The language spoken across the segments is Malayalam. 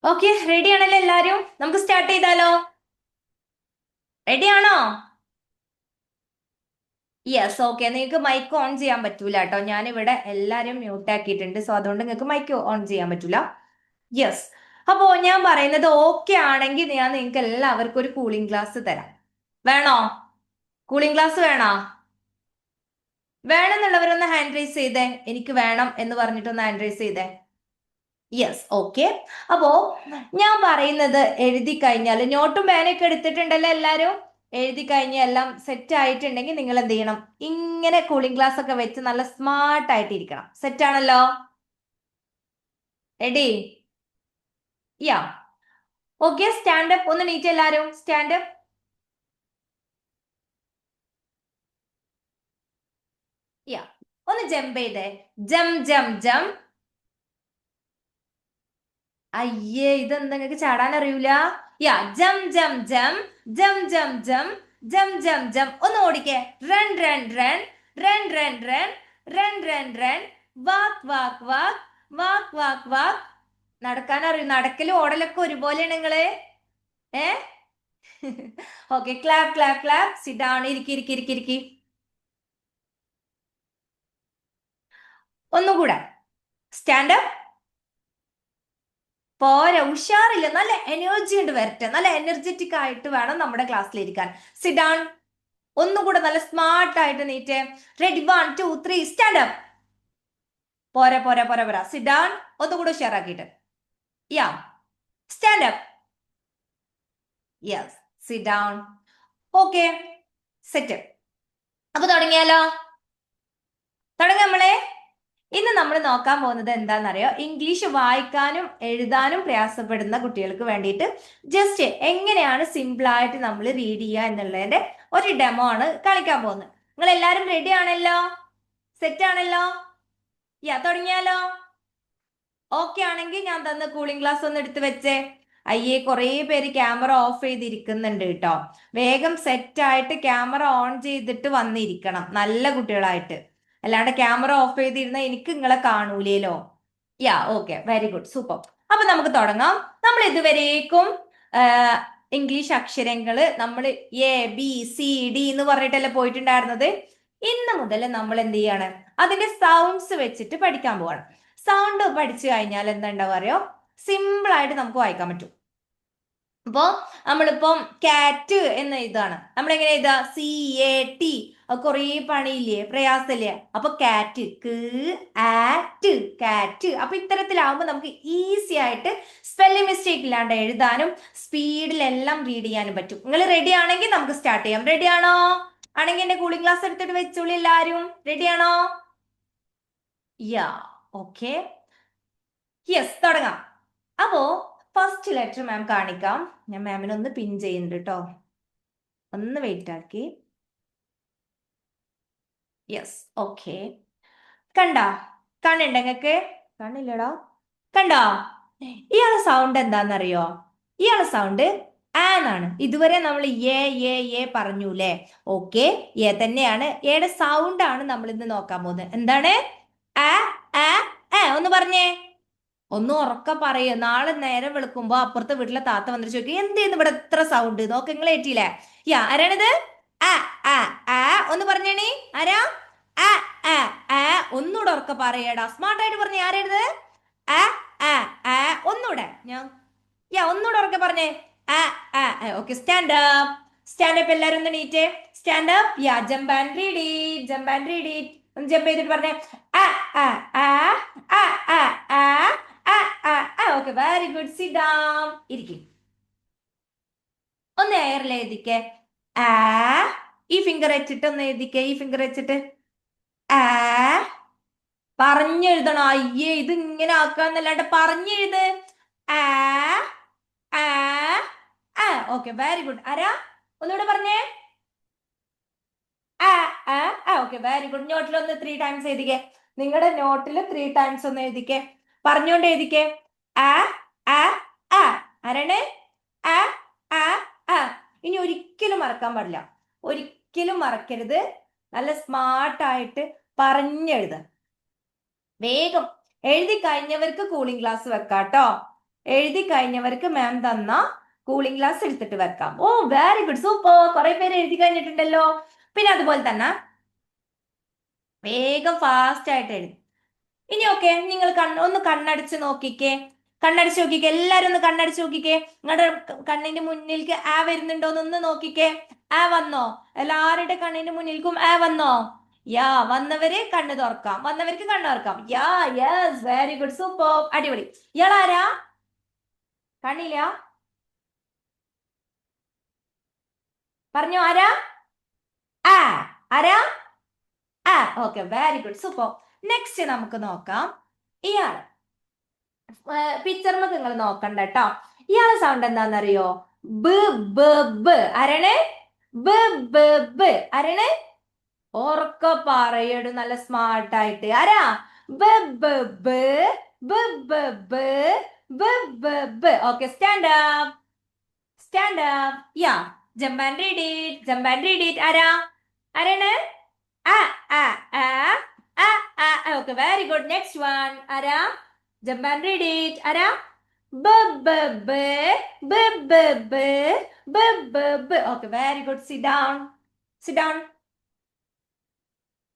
ഓക്കെ, റെഡി ആണല്ലോ എല്ലാരും? നമുക്ക് സ്റ്റാർട്ട് ചെയ്താലോ? റെഡി ആണോ? Yes, okay. നിങ്ങൾക്ക് മൈക്ക് ഓൺ ചെയ്യാൻ പറ്റൂല കേട്ടോ. ഞാനിവിടെ എല്ലാരും മ്യൂട്ട് ആക്കിയിട്ടുണ്ട്. സോ അതുകൊണ്ട് നിങ്ങൾക്ക് മൈക്ക് ഓൺ ചെയ്യാൻ പറ്റൂല. യെസ്. അപ്പോ ഞാൻ പറയുന്നത് ഓക്കെ ആണെങ്കിൽ ഞാൻ നിങ്ങൾക്ക് എല്ലാവർക്കും ഒരു കൂളിംഗ് ഗ്ലാസ് തരാം. വേണോ? കൂളിംഗ് ഗ്ലാസ് വേണോ? വേണമെന്നുള്ളവരൊന്ന് ഹാൻഡ് റൈസ് ചെയ്തേ. എനിക്ക് വേണം എന്ന് പറഞ്ഞിട്ടൊന്ന് ഹാൻഡ് റൈസ് ചെയ്തേ. Yes, okay. അപ്പോ ഞാൻ പറയുന്നത് എഴുതി കഴിഞ്ഞാൽ നോട്ടും പേനയൊക്കെ എടുത്തിട്ടുണ്ടല്ലോ എല്ലാരും? എഴുതി കഴിഞ്ഞ എല്ലാം സെറ്റ് ആയിട്ടുണ്ടെങ്കിൽ നിങ്ങൾ എന്ത് ചെയ്യണം? ഇങ്ങനെ കൂളിംഗ് ഗ്ലാസ് ഒക്കെ വെച്ച് നല്ല സ്മാർട്ട് ആയിട്ട് ഇരിക്കണം. സെറ്റ് ആണല്ലോ? Ready? Yeah. Okay, stand up. ഒന്ന് നീറ്റ് എല്ലാരും. Stand up. യാ. ഒന്ന് ജമ്പ് ചെയ്തേ. ജം ജം ജം. അയ്യേ, ഇതെന്താ നിങ്ങൾക്ക് ചാടാൻ അറിയൂല? യാ, ജം jump jump jump jump jump jump jump jump. ഒന്ന് ഓടിക്കേ. Run run run run run run run run run. Walk walk walk walk walk walk. നടക്കാൻ അറിയൂ? നടക്കലും ഓടലൊക്കെ ഒരുപോലെയാണ് നിങ്ങള്. ഏ? Okay, clap clap clap. Sit down. ഇരിക്കി ഇരിക്കി ഇരിക്കി ഇരിക്കി. ഒന്നുകൂടെ. Stand up. പോരാ, ഉഷാറില്ല. നല്ല എനർജി ഉണ്ട് വരട്ടെ. നല്ല എനർജറ്റിക് ആയിട്ട് വേണം നമ്മുടെ ക്ലാസ്സിൽ ഇരിക്കാൻ. Sit down. ഒന്നുകൂടെ നല്ല സ്മാർട്ട് ആയിട്ട് നീറ്റ്. Ready, 1 2 3 stand up. പോരാ പോരാ പോരാ പോരാ. Sit down. ഒന്നുകൂടെ ഉഷാറാക്കിയിട്ട്. Yeah. Stand up. Yes. Sit down. Okay, set. അപ്പൊ തുടങ്ങിയാലോ? തുടങ്ങാം നമ്മളെ. ഇന്ന് നമ്മൾ നോക്കാൻ പോകുന്നത് എന്താണെന്നറിയോ? ഇംഗ്ലീഷ് വായിക്കാനും എഴുതാനും പ്രയാസപ്പെടുന്ന കുട്ടികൾക്ക് വേണ്ടിയിട്ട് ജസ്റ്റ് എങ്ങനെയാണ് സിമ്പിൾ ആയിട്ട് നമ്മൾ റീഡ് ചെയ്യുക എന്നുള്ളതിന്റെ ഒരു ഡെമോ ആണ് കളിക്കാൻ പോകുന്നത്. നിങ്ങൾ എല്ലാവരും റെഡി ആണല്ലോ? സെറ്റ് ആണല്ലോ? യാ, തുടങ്ങിയാലോ? ഓക്കെ ആണെങ്കിൽ ഞാൻ തന്ന കൂളിംഗ് ഗ്ലാസ് ഒന്ന് എടുത്ത് വെച്ചേ. അയ്യേ, കുറേ പേര് ക്യാമറ ഓഫ് ചെയ്തിരിക്കുന്നുണ്ട് കേട്ടോ. വേഗം സെറ്റ് ആയിട്ട് ക്യാമറ ഓൺ ചെയ്തിട്ട് വന്നിരിക്കണം, നല്ല കുട്ടികളായിട്ട്. അല്ലാണ്ട് ക്യാമറ ഓഫ് ചെയ്തിരുന്ന എനിക്ക് നിങ്ങളെ കാണൂലേലോ. യാ, ഓക്കെ, വെരി ഗുഡ്, സൂപ്പർ. അപ്പൊ നമുക്ക് തുടങ്ങാം. നമ്മൾ ഇതുവരേക്കും ഇംഗ്ലീഷ് അക്ഷരങ്ങള് നമ്മൾ A B C D എന്ന് പറഞ്ഞിട്ടല്ലേ പോയിട്ടുണ്ടായിരുന്നത്. ഇന്ന് മുതൽ നമ്മൾ എന്ത് ചെയ്യാണ്? അതിന്റെ സൗണ്ട്സ് വെച്ചിട്ട് പഠിക്കാൻ പോവാണ്. സൗണ്ട് പഠിച്ചു കഴിഞ്ഞാൽ എന്താ ഉണ്ടാവുക അറിയോ? സിമ്പിൾ ആയിട്ട് നമുക്ക് വായിക്കാൻ പറ്റും. അപ്പോ നമ്മളിപ്പം കാറ്റ് എന്ന് എഴുതാണ്. നമ്മൾ എങ്ങനെ എഴുതാ? CAT. കൊറേ പണിയില്ലേ, പ്രയാസല്ലേ? അപ്പൊ കാറ്റ്, ആറ്റ്, കാറ്റ്. അപ്പൊ ഇത്തരത്തിലാവുമ്പോ നമുക്ക് ഈസി ആയിട്ട് സ്പെല്ലിംഗ് മിസ്റ്റേക്ക് ഇല്ലാണ്ട് എഴുതാനും സ്പീഡിലെല്ലാം റീഡ് ചെയ്യാനും പറ്റും. നിങ്ങൾ റെഡി ആണെങ്കിൽ നമുക്ക് സ്റ്റാർട്ട് ചെയ്യാം. റെഡി ആണോ? ആണെങ്കിൽ എന്റെ കൂളിംഗ് ഗ്ലാസ് എടുത്തിട്ട് വെച്ചോളി എല്ലാരും. റെഡി ആണോ? യാ, ഓക്കെ. യെസ്, തുടങ്ങാം. അപ്പോ ഫസ്റ്റ് ലെറ്റർ മാം കാണിക്കാം. ഞാൻ മാമിനെ ഒന്ന് പിൻ ചെയ്യുന്നുണ്ട് കേട്ടോ. ഒന്ന് വെയിറ്റ് ആക്കി. Yes, okay. കണ്ടാ? കാണണ്ട നിങ്ങക്ക്? കാണില്ലടാ. കണ്ടോ? ഇയാളെ സൗണ്ട് എന്താന്നറിയോ? ഇയാളെ സൗണ്ട് ആന്നാണ്. ഇതുവരെ നമ്മൾ ഏ പറഞ്ഞൂലേ? ഓക്കെ, ഏ തന്നെയാണ്. ഏടെ സൗണ്ട് ആണ് നമ്മൾ ഇന്ന് നോക്കാൻ പോകുന്നത്. എന്താണ്? ആ ആ ആ. ഒന്ന് പറഞ്ഞേ. ഒന്ന് ഉറക്ക പറയ. നാളെ നേരം വെളുക്കുമ്പോ അപ്പുറത്തെ വീട്ടിലെ താത്ത വന്നിട്ട് ചോദിക്കും, എന്തേന്ന് ഇവിടെ എത്ര സൗണ്ട്? നോക്ക്, നിങ്ങൾ ഏറ്റില്ലേ? യാ, ആരാണിത്? ആ ആ ആ. ഒന്ന് പറഞ്ഞേണി. ആരാ? ആ ആ ആ. ഒന്നുകൂടെ ഉറക്ക പറയടാ. സ്മാർട്ട് ആയിട്ട് പറഞ്ഞേ. ആരാണിത്? ആ ആ ആ. ഒന്നൂടെ ഞാൻ. യാ, ഒന്നുകൂടെ ഉറക്കെ പറഞ്ഞേ. ആ ആ. Okay, stand up. Stand up. എല്ലാരും ഒന്ന് നീറ്റേ. Stand up. Yeah, jump and read it. Jump and read it. ഒന്ന് ജമ്പ് ചെയ്തിട്ട് പറഞ്ഞേ. ആ ആ ആ ആ ആ ആ ആ ആ ആ. Okay, very good. Sit down. ഇരിക്കും. ഒന്ന് എയറിൽ എഴുതിക്കേ. ആ. ഈ ഫിംഗർ വെച്ചിട്ട് ഒന്ന് എഴുതിക്കേ. ഈ ഫിംഗർ വെച്ചിട്ട് ആ. പറഞ്ഞെഴുതണം. അയ്യേ, ഇത് ഇങ്ങനെ ആക്കാന്നല്ലാണ്ട് പറഞ്ഞെഴുത്. ആ ആ ആ. Okay, very good. ആരാ? ഒന്നുകൂടെ പറഞ്ഞേ. ആ ആ ആ. Okay, very good. നോട്ടിൽ ഒന്ന് 3 ടൈംസ് എഴുതിക്കേ. നിങ്ങളുടെ നോട്ടിൽ 3 ടൈംസ് ഒന്ന് എഴുതിക്കേ. പറഞ്ഞോണ്ട് എഴുതിക്കേ. ആ ആ ആ. ആരാണ്? ആ ആ ആ. ഇനി ഒരിക്കലും മറക്കാൻ പാടില്ല. ഒരിക്കലും മറക്കരുത്. നല്ല സ്മാർട്ടായിട്ട് പറഞ്ഞെഴുത. വേഗം എഴുതി കഴിഞ്ഞവർക്ക് കൂളിംഗ് ഗ്ലാസ് വെക്കാട്ടോ. എഴുതി കഴിഞ്ഞവർക്ക് മാം തന്ന കൂളിംഗ് ഗ്ലാസ് എടുത്തിട്ട് വെക്കാം. ഓ വെരി ഗുഡ്, സൂപ്പർ. കുറെ പേര് എഴുതി കഴിഞ്ഞിട്ടുണ്ടല്ലോ. പിന്നെ അതുപോലെ തന്നെ വേഗം ഫാസ്റ്റ് ആയിട്ട് എഴുതി. ഇനി ഓക്കെ, നിങ്ങൾ ഒന്ന് കണ്ണടച്ച് നോക്കിക്കേ. കണ്ണടച്ച് നോക്കിക്കേ, എല്ലാരും ഒന്ന് കണ്ണടച്ച് നോക്കിക്കേ. നിങ്ങളുടെ കണ്ണിന്റെ മുന്നിലേക്ക് ആ വരുന്നുണ്ടോന്നൊന്ന് നോക്കിക്കേ. ആ വന്നോ? എല്ലാവരുടെ കണ്ണിന്റെ മുന്നിൽക്കും ആ വന്നോ? യാ, വന്നവര് കണ്ണ് തുറക്കാം, വന്നവർക്ക് കണ്ണ് തുറക്കാം. യാ, യെസ്, വെരി ഗുഡ്, സൂപ്പർ, അടിപൊളി. ഇയാളാരാ? കണ്ണില്ല? പറഞ്ഞോ, ആരാ? ആ, ആരാ? ആ, okay, very good, super. Next നമുക്ക് നോക്കാം. ഇയാൾ പിക്ചറിന് നിങ്ങൾ നോക്കണ്ട കേട്ടോ. ഇയാളെ സൗണ്ട് എന്താണെന്നറിയോ? ബ് ബ് ബ്. ആരാണ്? ബ് ബ് ബ്. ആരാണ്? ഓർക്ക പറയടു, നല്ല സ്മാർട്ട് ആയിട്ട്. ആരാ? ബ് ബ് ബ് ബ് ബ് ബ് ബ് ബ് ബ്. Okay, stand up, stand up. Yeah, jump and read it, jump and read it. ആരാ? ആരാണ്? ആ ആ ആ ആ ആ. Okay, very good. Next one. ആരാ? Jump and read it. ആരാ? ബ ബ ബ ബ ബ ബ ബ ബ ബ. Okay, very good. Sit down, sit down.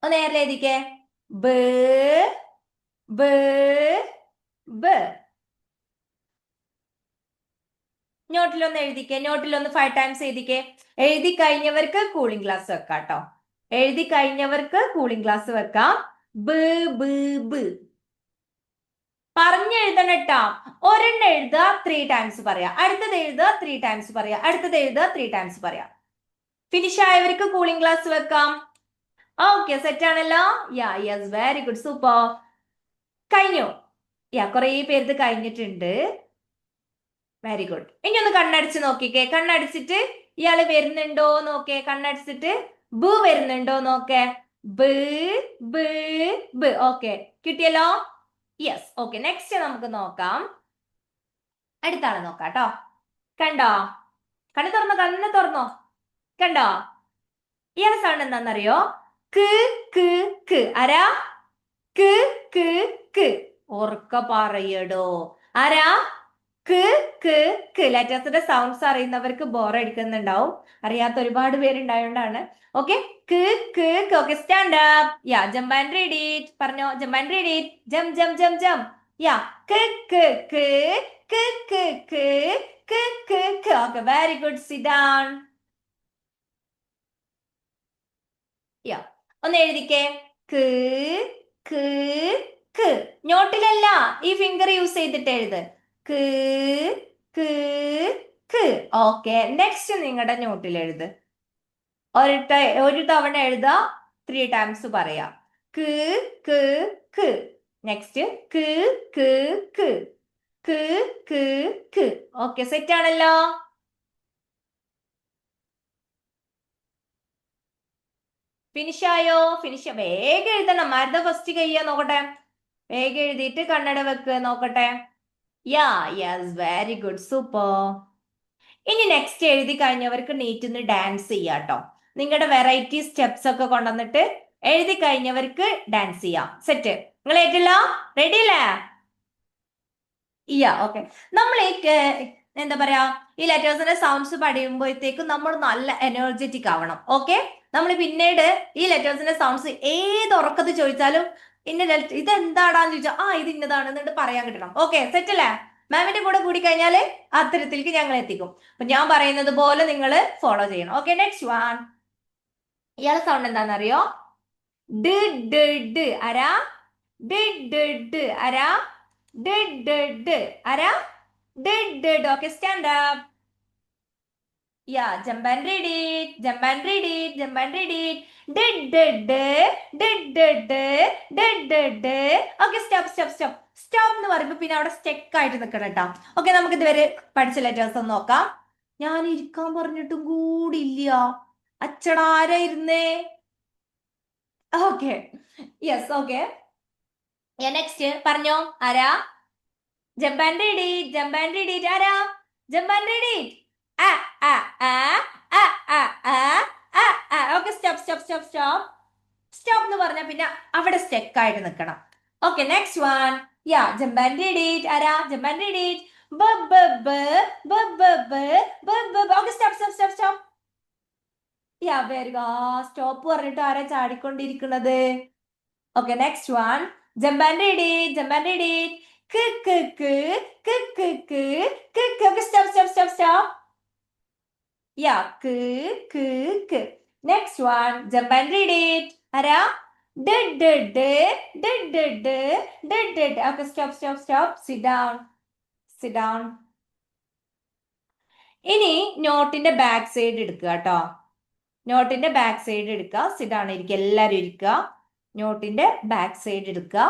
ഒന്ന് നേരെ എഴുതിക്കേ. ബ ബ ബ. നോട്ടിലൊന്ന് എഴുതിക്കേ, നോട്ടിലൊന്ന് 5 ടൈംസ് എഴുതിക്കേ. എഴുതി കഴിഞ്ഞവർക്ക് കൂളിംഗ് ഗ്ലാസ് വെക്കാം കേട്ടോ. എഴുതി കഴിഞ്ഞവർക്ക് കൂളിംഗ് ഗ്ലാസ് വെക്കാം. ബ് ബ് ബ്. പറഞ്ഞെഴുതണം കേട്ടോ. ഒരെണ്ണം എഴുതുക, 3 ടൈംസ് പറയാം. അടുത്തത് എഴുതുക, 3 ടൈംസ് പറയാം. അടുത്തത് എഴുതുക, 3 ടൈംസ് പറയാം. ഫിനിഷ് ആയവർക്ക് കൂളിംഗ് ഗ്ലാസ് വെക്കാം. ഓക്കെ, സെറ്റ് ആണല്ലോ. യാ, യെസ്, വെരി ഗുഡ്, സൂപ്പർ. കഴിഞ്ഞു. യാ, കുറെ പേര് കഴിഞ്ഞിട്ടുണ്ട്. Very good. ഇനി ഒന്ന് കണ്ണടിച്ച് നോക്കിക്കേ. കണ്ണടിച്ചിട്ട് ഇയാള് വരുന്നുണ്ടോ നോക്കേ. കണ്ണടിച്ചിട്ട് ബ് വരുന്നുണ്ടോ നോക്കേ. ബ് ബ് ബ്. ഓക്കെ, കിട്ടിയല്ലോ. Yes, okay. നെക്സ്റ്റ് നമുക്ക് നോക്കാം. അടുത്ത ആളെ നോക്കാം കേട്ടോ. കണ്ടോ? കണ്ണ് തുറന്നോ, കണ്ണ് തുറന്നോ. കണ്ടോ? ഇയാളെ സൗണ്ട് എന്താണെന്നറിയോ? ക്ക് ക്ക് ക്ക്. ആരാ? ക്ക് ക്ക് ക്ക്. ഉറക്ക പറയടോ. ആരാ? ക്ക് ക്ക് ക്ക്. ലെറ്റേഴ്സിന്റെ സൗണ്ട്സ് അറിയുന്നവർക്ക് ബോർ അടിക്കുന്നുണ്ടാവും. അറിയാത്ത ഒരുപാട് പേരുണ്ടായോണ്ടാണ്. ഓക്കെ, ക്ക് ക്ക് ക്ക്. Okay, stand up. Yeah, jump and read it. പറഞ്ഞോ, ജമ്പ് ആൻഡ് റീഡ് ഇറ്റ്. ജം ജം ജം ജം. യാ, ക്ക് ക്ക് ക്ക് ക്ക് ക്ക് ക്ക് ക്ക് ക്ക് ക്ക്. Okay, very good. Sit down. Yeah, ഒന്ന് എഴുതിക്കേ. ക്ക് ക്ക് ക്ക്. നോട്ടിലല്ല, ഈ ഫിംഗർ യൂസ് ചെയ്തിട്ട് എഴുത്. ക്ക് ക്ക് ക്ക്. ഓക്കെ, നെക്സ്റ്റ് നിങ്ങളുടെ നോട്ടിൽ എഴുത്. ഒരു തവണ എഴുതാ, 3 ടൈംസ് പറയാം. ക്ക് ക്ക് ക്ക്. നെക്സ്റ്റ് ക്ക് ക്ക് ക്ക് ക്ക് ക്ക് ക്ക്. ഓക്കെ, സെറ്റ് ആണല്ലോ. ഫിനിഷ് ആയോ? ഫിനിഷ്. വേഗം എഴുതണം. ആരുടെ ഫസ്റ്റ് കയ്യാ നോക്കട്ടെ. വേഗം എഴുതിയിട്ട് കണ്ണട വെക്ക് നോക്കട്ടെ. യാ, യെസ്, വെരി ഗുഡ്, സൂപ്പർ. ഇനി നെക്സ്റ്റ് എഴുതി കഴിഞ്ഞവർക്ക് നീറ്റിന്ന് ഡാൻസ് ചെയ്യാട്ടോ. നിങ്ങളുടെ വെറൈറ്റി സ്റ്റെപ്സ് ഒക്കെ കൊണ്ടുവന്നിട്ട് എഴുതി കഴിഞ്ഞവർക്ക് ഡാൻസ് ചെയ്യാം. സെറ്റ്? നിങ്ങൾ ഏറ്റല്ലോ? റെഡി അല്ലേ? യാ, ഓക്കെ. നമ്മൾ എന്താ പറയാ, ഈ ലെറ്റേഴ്സിന്റെ സൗണ്ട്സ് പഠിക്കുമ്പോഴത്തേക്കും നമ്മൾ നല്ല എനർജറ്റിക് ആവണം. ഓക്കെ, നമ്മൾ പിന്നീട് ഈ ലെറ്റേഴ്സിന്റെ സൗണ്ട്സ് ഏത് ഉറക്കത്ത് ചോദിച്ചാലും ഇത് എന്താടാന്ന് ചോദിച്ചാൽ ഇത് ഇന്നതാണ് എന്നിട്ട് പറയാൻ കിട്ടണം. ഓക്കെ, സെറ്റ് അല്ലേ? മാമിന്റെ കൂടെ കൂടി കഴിഞ്ഞാല് അത്തരത്തിലേക്ക് ഞങ്ങൾ എത്തിക്കും. അപ്പൊ ഞാൻ പറയുന്നത് പോലെ നിങ്ങൾ ഫോളോ ചെയ്യണം. Okay, next one. ഇയാളെ സൗണ്ട് എന്താണെന്നറിയോ? ഡ് ഡ് ഡ്. ആരാ? ഡ് ഡ് ഡ്. ആരാ? ഡ് ഡ് ഡ്. ആരാ? ഡ് ഡ് ഡ്. Okay, stand up. Yeah, jump and read it, jump and read it, jump and read it. ഡ് ഡ് ഡ് ഡ് ഡ് ഡ് ഡ് ഡ് ഡ്. Okay, stop stop stop. Stop എന്ന് പറയുമ്പോൾ പിന്നെ അവിടെ സ്റ്റെക്ക് ആയിട്ട് നിൽക്കണം കേട്ടോ. ഓക്കെ, നമുക്ക് ഇതുവരെ പഠിച്ച ലെറ്റേഴ്സ് ഒന്ന് നോക്കാം. ഞാൻ ഇരിക്കാൻ പറഞ്ഞിട്ടും കൂടിയില്ല. അച്ചടാര ഇരുന്നേ. Okay, yes, okay. നെക്സ്റ്റ് പറഞ്ഞോ. ആരാ? Jump and read it, jump and read it. ആരാ? Jump and read it. ആ ആ ആ ആ ആ ആ ആ ആ. Okay, stop stop stop stop. Stop എന്ന് പറഞ്ഞാൽ പിന്നെ അവിടെ സ്റ്റെക്ക് ആയിട്ട് നിൽക്കണം. Okay, next one. Yeah, jump and read it. ആരാ? Jump and read it. ബ ബ ബ ബ ബ ബ ബ ബ ബ. Okay, stop stop stop stop. Yeah very good. Stop പറഞ്ഞിട്ട് ആരാ ചാടിക്കൊണ്ടിരിക്കുന്നത്? Okay, next one. Jump and read it, jump and read it. ക്ക് ക്ക് ക്ക് ക്ക് ക്ക് ക്ക് ക്ക് ക്ക്. Okay, stop stop stop stop. Yeah ക്ക് ക്ക് ക്ക്. Next one, jump and read it. ആരാ? ഡ ഡ ഡ ഡ ഡ ഡ ഡ ഡ ഡ. Okay, stop stop stop. Sit down, sit down. ഇനി നോട്ടിന്റെ ബാക്ക് സൈഡ് എടുക്കുക കേട്ടോ. നോട്ടിന്റെ ബാക്ക് സൈഡ് എടുക്കുക. സിറ്റ് ഡൗൺ ഇരിക്കുക, എല്ലാവരും ഇരിക്കുക. നോട്ടിന്റെ ബാക്ക് സൈഡ് എടുക്കുക.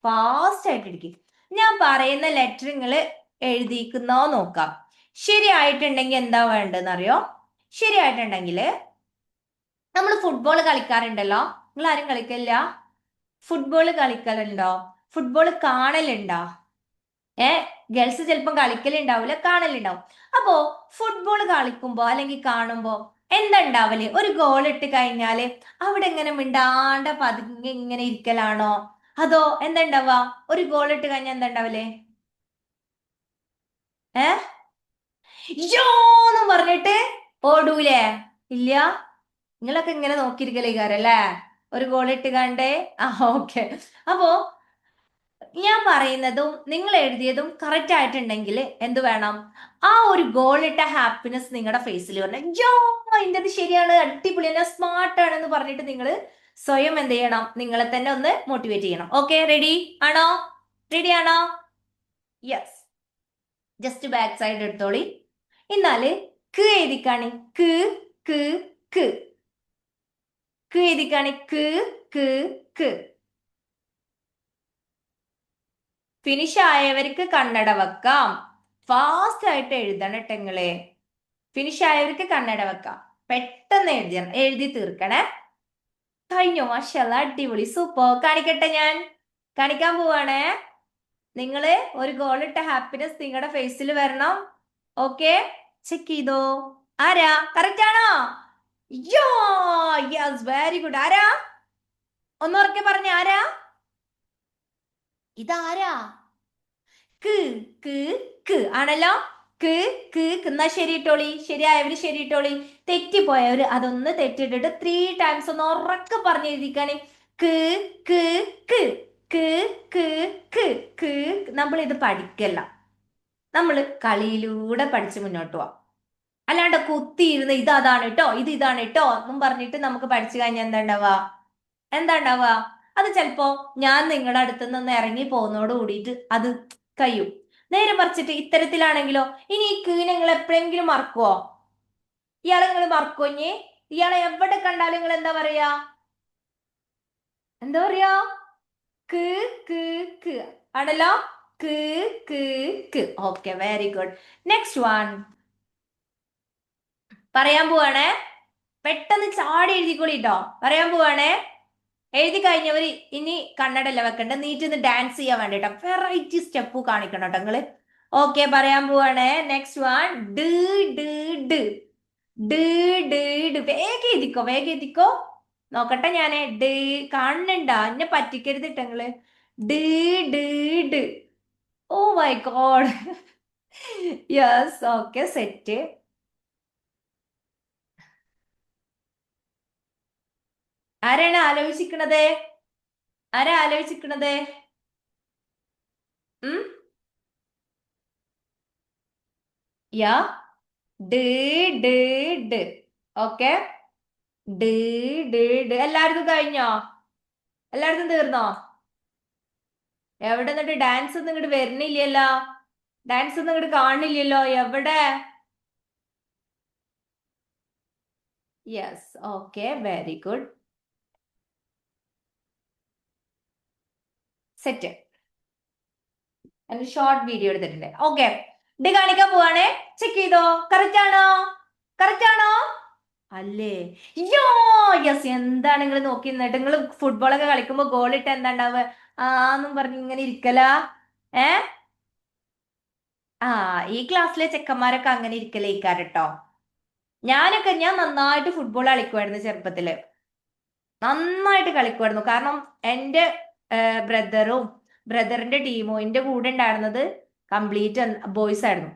ഫാസ്റ്റ് ആയിട്ട് ഇരിക്കും. ഞാൻ പറയുന്ന ലെറ്റർ നിങ്ങൾ എഴുതിക്കുന്നോ നോക്കാം. ശരിയായിട്ടുണ്ടെങ്കിൽ എന്താ വേണ്ടതെന്ന് അറിയോ? ശരിയായിട്ടുണ്ടെങ്കിൽ നമ്മൾ ഫുട്ബോൾ കളിക്കാറുണ്ടല്ലോ. നിങ്ങൾ ആരും കളിക്കില്ല? ഫുട്ബോൾ കളിക്കലുണ്ടോ? ഫുട്ബോൾ കാണലുണ്ടോ? ഗേൾസ് ചിലപ്പം കളിക്കലുണ്ടാവില്ല, കാണലുണ്ടാവും. അപ്പോ ഫുട്ബോൾ കളിക്കുമ്പോ അല്ലെങ്കിൽ കാണുമ്പോ എന്താ ഉണ്ടാവല്? ഒരു ഗോൾ ഇട്ട് കഴിഞ്ഞാല് അവിടെ ഇങ്ങനെ മിണ്ടാണ്ട പതുങ്ങി ഇങ്ങനെ ഇരിക്കലാണോ? അതോ എന്താ ഉണ്ടാവുക? ഒരു ഗോൾ ഇട്ട് കഴിഞ്ഞാൽ എന്താ ഉണ്ടാവല്? യോന്നും പറഞ്ഞിട്ട് ഓടൂലേ? ഇല്ല, നിങ്ങളൊക്കെ ഇങ്ങനെ നോക്കിയിരിക്കലേക്കാരല്ലേ? ഒരു ഗോൾ ഇട്ട് കണ്ടേ. ഓക്കെ. അപ്പോ ഞാൻ പറയുന്നതും നിങ്ങൾ എഴുതിയതും കറക്റ്റ് ആയിട്ടുണ്ടെങ്കിൽ എന്ത് വേണം? ആ ഒരു ഗോൾ ഇട്ട ഹാപ്പിനെസ് നിങ്ങളുടെ ഫേസിൽ വരണം. യോ, ഇന്റത് ശരിയാണ്, അടിപൊളി, എന്നെ സ്മാർട്ട് ആണെന്ന് പറഞ്ഞിട്ട് നിങ്ങൾ സ്വയം എന്ത് ചെയ്യണം? നിങ്ങളെ തന്നെ ഒന്ന് മോട്ടിവേറ്റ് ചെയ്യണം. ഓക്കെ, റെഡി ആണോ? റെഡി ആണോ? യെസ്. ജസ്റ്റ് ബാക്ക് സൈഡ് എടുത്തോളി. എന്നാല് ക്ക് എഴുതിക്കാണി. ക്ക് ക്ക് ക്ക് ക്ക് എഴുതിക്കാണി. ക്ക് ക്ക് ക്ക്. ഫിനിഷ് ആയവർക്ക് കണ്ണട വെക്കാം. ഫാസ്റ്റ് ആയിട്ട് എഴുതണം ടെങ്ങളെ. ഫിനിഷ് ആയവർക്ക് കണ്ണട വെക്കാം. പെട്ടെന്ന് എഴുതി തീർക്കണേ. കഴിഞ്ഞു, മാഷാല്ലാ, അടിപൊളി, സൂപ്പർ. കാണിക്കട്ടെ, ഞാൻ കാണിക്കാൻ പോവാണേ. നിങ്ങള് ഒരു ഗോൾ ഇട്ട ഹാപ്പിനെസ് നിങ്ങളുടെ ഫേസിൽ വരണം. ഓക്കെ, ചെക്ക് ചെയ്തോ. ആരാ? കറക്റ്റ് ആണോ? Yes, very good. ആരാ? ഒന്നുറക്കെ പറഞ്ഞ ആരാ? ഇതാരാ? ക്ക് ക്ക് ക്ക് ആണല്ലോ. ക്ക് ക്ക് ക്ക്. എന്നാ ശരിയിട്ടോളി. ശരിയായവര് ശരിയിട്ടോളി. തെറ്റിപ്പോയവര് അതൊന്ന് തെറ്റിട്ടിട്ട് 3 ടൈംസ് ഒന്ന് ഉറക്കെ പറഞ്ഞ് എഴുതിക്കാണ്. ക്ക് ക്ക് ക്ക് ക്ക് ക്ക് ക്ക് ക്ക്. നമ്മൾ ഇത് പഠിക്കല്ല, നമ്മൾ കളിയിലൂടെ പഠിച്ച് മുന്നോട്ട് പോവാം. അല്ലാണ്ട് കുത്തിയിരുന്ന് ഇത് അതാണ് കേട്ടോ, ഇത് ഇതാണ് കേട്ടോ എന്നും പറഞ്ഞിട്ട് നമുക്ക് പഠിച്ചു കഴിഞ്ഞാൽ എന്താ ഉണ്ടാവുക? അത് ചിലപ്പോ ഞാൻ നിങ്ങളുടെ അടുത്ത് നിന്ന് ഇറങ്ങി പോകുന്നതോട് കൂടിയിട്ട് അത് കഴിയും. നേരെ മറിച്ചിട്ട് ഇത്തരത്തിലാണെങ്കിലോ, ഇനി ഈ കീ നിങ്ങൾ എപ്പോഴെങ്കിലും മറക്കുവോ? ഇയാളെ നിങ്ങൾ മറക്കുവോ? ഇനി ഇയാളെ എവിടെ കണ്ടാലും നിങ്ങൾ എന്താ പറയാ? എന്താ പറയാ? ക്ക് ക്ക് ക്ക് ആണല്ലോ. ക്ക് ക്ക് ക്ക്. Okay, very good. Next one പറയാൻ പോവാണേ. പെട്ടെന്ന് ചാടി എഴുതിക്കോളിട്ടോ. പറയാൻ പോവാണേ. എഴുതി കഴിഞ്ഞവർ ഇനി കണ്ണടല്ല വെക്കണ്ട, നീറ്റിന്ന് ഡാൻസ് ചെയ്യാൻ വേണ്ടിട്ടോ വെറൈറ്റി സ്റ്റെപ്പ് കാണിക്കണം കേട്ടോ നിങ്ങള്. ഓക്കെ, പറയാൻ പോവാണേ. Next one. ഡ് ഡ് ഡ് ഡ് ഡ് ഡ്. വേഗം എഴുതിക്കോ, വേഗം എഴുതിക്കോ. നോക്കട്ടെ ഞാന്. ഡ് കാണുന്നുണ്ടാ? എന്നെ പറ്റിക്കരുത് ട്ടോ നിങ്ങള്. ഡ് ഡ് ഡ്. Oh my god. Yes, okay, set. ആരാണ് ആലോചിക്കണത്? ആരാ ആലോചിക്കണത്? ഉം യാ ഡ് ഡ് ഡ്. ഓക്കെ, ഡ് ഡ് ഡ്. എല്ലാവർക്കും കഴിഞ്ഞോ? എല്ലാവർക്കും തീർന്നോ? എവിടെ നിന്നിട്ട് ഡാൻസ് ഒന്നും ഇങ്ങോട്ട് വരുന്നില്ലല്ലോ? ഡാൻസ് ഒന്നും ഇങ്ങോട്ട് കാണില്ലല്ലോ? എവിടെ? Yes, okay, very good, set. Short video എടുത്തിട്ടുണ്ട്. ഓക്കെ, ഇത് കാണിക്കാൻ പോവാണേ. ചെക്ക് ചെയ്തോ. കറക്റ്റ് ആണോ? കറക്റ്റ് ആണോ? അല്ലേ? യോ, യെസ്. എന്താണ് നിങ്ങൾ നോക്കി നിന്നിട്ട്? നിങ്ങൾ ഫുട്ബോളൊക്കെ കളിക്കുമ്പോ ഗോൾ ഇട്ട് എന്താ ഉണ്ടാവുക? ആന്നും പറഞ്ഞ് ഇങ്ങനെ ഇരിക്കലാ? ഏ ഈ ക്ലാസ്സിലെ ചെക്കന്മാരൊക്കെ അങ്ങനെ ഇരിക്കലേക്കാരട്ടോ. ഞാൻ നന്നായിട്ട് ഫുട്ബോൾ കളിക്കുമായിരുന്നു ചെറുപ്പത്തില്. നന്നായിട്ട് കളിക്കുമായിരുന്നു. കാരണം എൻ്റെ ബ്രദറും ബ്രദറിന്റെ ടീമും എൻ്റെ കൂടെ ഉണ്ടായിരുന്നത് കംപ്ലീറ്റ് ബോയ്സ് ആയിരുന്നു.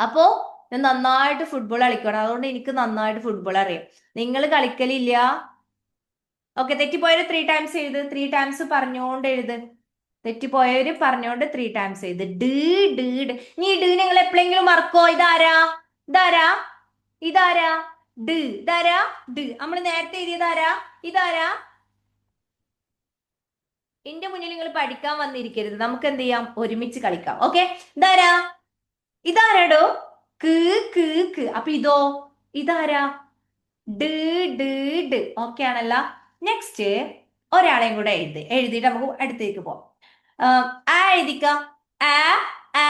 അപ്പോ ഞാൻ നന്നായിട്ട് ഫുട്ബോൾ കളിക്കണം, അതുകൊണ്ട് എനിക്ക് നന്നായിട്ട് ഫുട്ബോൾ അറിയാം. നിങ്ങൾ കളിക്കലില്ല? ഓക്കെ, തെറ്റിപ്പോയവര് 3 ടൈംസ് എഴുത്. 3 ടൈംസ് പറഞ്ഞോണ്ട് എഴുത്. തെറ്റിപ്പോയവര് പറഞ്ഞോണ്ട് 3 ടൈംസ് എഴുത്. ഡ് ഡ് ഡ്. നീ ഡ് നിങ്ങൾ എപ്പോഴെങ്കിലും മറക്കോ? ഇതാരാ? ഇതാരാ? ഇതാരാ? ഡ്. ഇതാരാ? ഡ്. നമ്മൾ നേരത്തെ എഴുതിയതാരാ? ഇതാരാ? എന്റെ മുന്നിൽ നിങ്ങൾ പഠിക്കാൻ വന്നിരിക്കരുത്. നമുക്ക് എന്ത് ചെയ്യാം? ഒരുമിച്ച് കളിക്കാം. ഓക്കെ, ഇതാരാ? ഇതാരാടോ? ക് ക് ക്. അപ്പൊ ഇതോ? ഇതാരാ? ഡ് ഡ് ഡ്. ഓക്കെ ആണല്ല. നെക്സ്റ്റ് ഒരാളെയും കൂടെ എഴുതിയിട്ട് നമുക്ക് അടുത്തേക്ക് പോവാം. ആ എഴുതിക്ക. ആ ആ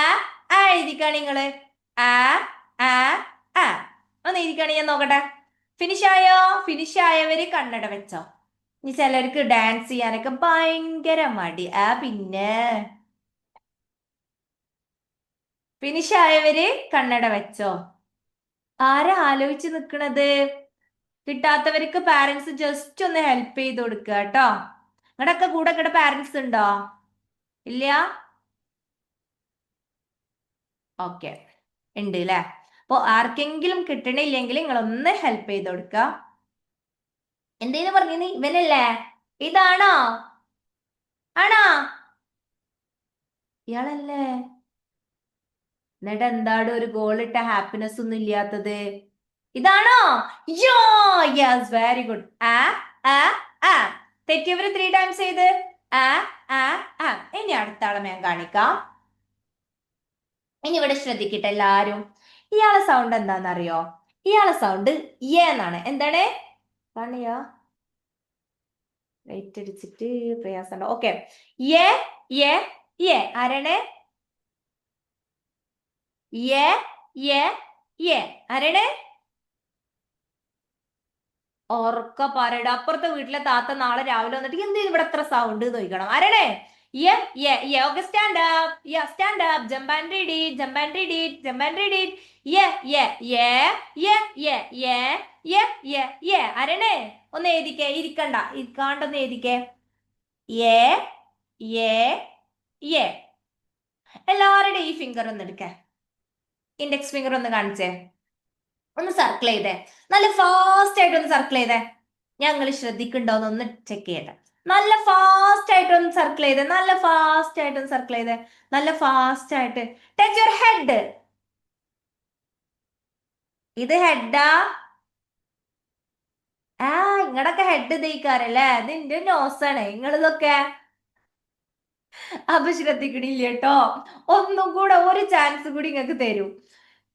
ആ എഴുതിക്ക നിങ്ങള്. ആ ആ ആ ഒന്ന് എഴുതിക്കാണ്, ഞാൻ നോക്കട്ടെ. ഫിനിഷ് ആയോ? ഫിനിഷ് ആയവര് കണ്ണട വെച്ചോ. ഇനി ചിലർക്ക് ഡാൻസ് ചെയ്യാനൊക്കെ ഭയങ്കര മടി. പിന്നെ ഫിനിഷ് ആയവര് കണ്ണട വെച്ചോ. ആരാ ആലോചിച്ച് നിക്കണത്? കിട്ടാത്തവർക്ക് പാരന്റ്സ് ജസ്റ്റ് ഒന്ന് ഹെൽപ്പ് ചെയ്ത് കൊടുക്കുക കേട്ടോ. നിങ്ങളുടെയൊക്കെ കൂടെ പാരന്റ്സ് ഉണ്ടോ? ഇല്ല? ഓക്കെ, ഉണ്ട് അല്ലെ. അപ്പൊ ആർക്കെങ്കിലും കിട്ടണില്ലെങ്കിൽ നിങ്ങൾ ഒന്ന് ഹെൽപ്പ് ചെയ്ത് കൊടുക്ക. എന്തേലും പറഞ്ഞു ഇവനല്ലേ? ഇതാണോ? ആണോ? ഇയാളല്ലേ? എന്നിട്ട് എന്താണ് ഒരു ഗോൾ ഇട്ട ഹാപ്പിനെസ് ഒന്നും ഇല്ലാത്തത്? ഇതാണോ? യോ, യെസ്, വെരി ഗുഡ്. ആ ആ ആ. തെറ്റിയവര് 3 ടൈംസ് ചെയ്ത്. ആ ആ ആ. ഇനി അടുത്ത ആളെ ഞാൻ കാണിക്കാം. ഇനി ഇവിടെ ശ്രദ്ധിക്കട്ടെ എല്ലാരും. ഇയാളെ സൗണ്ട് എന്താണെന്നറിയോ? ഇയാളെ സൗണ്ട് എന്നാണ്. എന്താണ്? കാണിയോ? വെയിറ്റ് അടിച്ചിട്ട് പ്രയാസമുണ്ടോ? ഓക്കെ, യേ യേ യേ. ആരാണ്? യേ യേ യേ. ആരാണ്? ഉറക്ക പറയട. അപ്പുറത്തെ വീട്ടിലെ താത്ത നാളെ രാവിലെ വന്നിട്ട് എന്ത് ഇവിടെ എത്ര സൗണ്ട് ചോദിക്കണം. ആരാണ്? യേ യേ യേ. Okay, stand up. Yeah, stand up. Jump and read it. Jump and read it. Jump and read it. യേ യേ യേ യേ യേ യേ യേ യേ യേ. ആരാണ്? ഒന്ന് എഴുതിക്കേ. ഇരിക്കണ്ട, ഇരിക്കാണ്ടൊന്ന് എഴുതിക്കേ. യേ യേ യേ. എല്ലാവരുടെയും ഈ ഫിംഗർ ഒന്ന് എടുക്കേ. ഇൻഡെക്സ് ഫിംഗർ ഒന്ന് കാണിച്ചേ. ഒന്ന് സർക്കിൾ ചെയ്തേ. നല്ല ഫാസ്റ്റ് ആയിട്ട് ഒന്ന് സർക്കിൾ ചെയ്തേ. ഞങ്ങൾ ശ്രദ്ധിക്കണ്ടോന്ന് ഒന്ന് ചെക്ക് ചെയ്യട്ടെ. നല്ല ഫാസ്റ്റ് ആയിട്ട് ഒന്ന് സർക്കിൾ ചെയ്തേ. നല്ല ഫാസ്റ്റ് ആയിട്ട് ഒന്ന് സർക്കിൾ ചെയ്തേ. നല്ല ഫാസ്റ്റ് ആയിട്ട്. Touch your head. ഇത് ഹെഡാ? ഇങ്ങടൊക്കെ ഹെഡ് തേക്കാറല്ലേ? ഇത് എന്റെ നോസാണ്. നിങ്ങളിതൊക്കെ അപ്പൊ ശ്രദ്ധിക്കണില്ല കേട്ടോ. ഒന്നും കൂടെ ഒരു ചാൻസ് കൂടി നിങ്ങൾക്ക് തരൂ.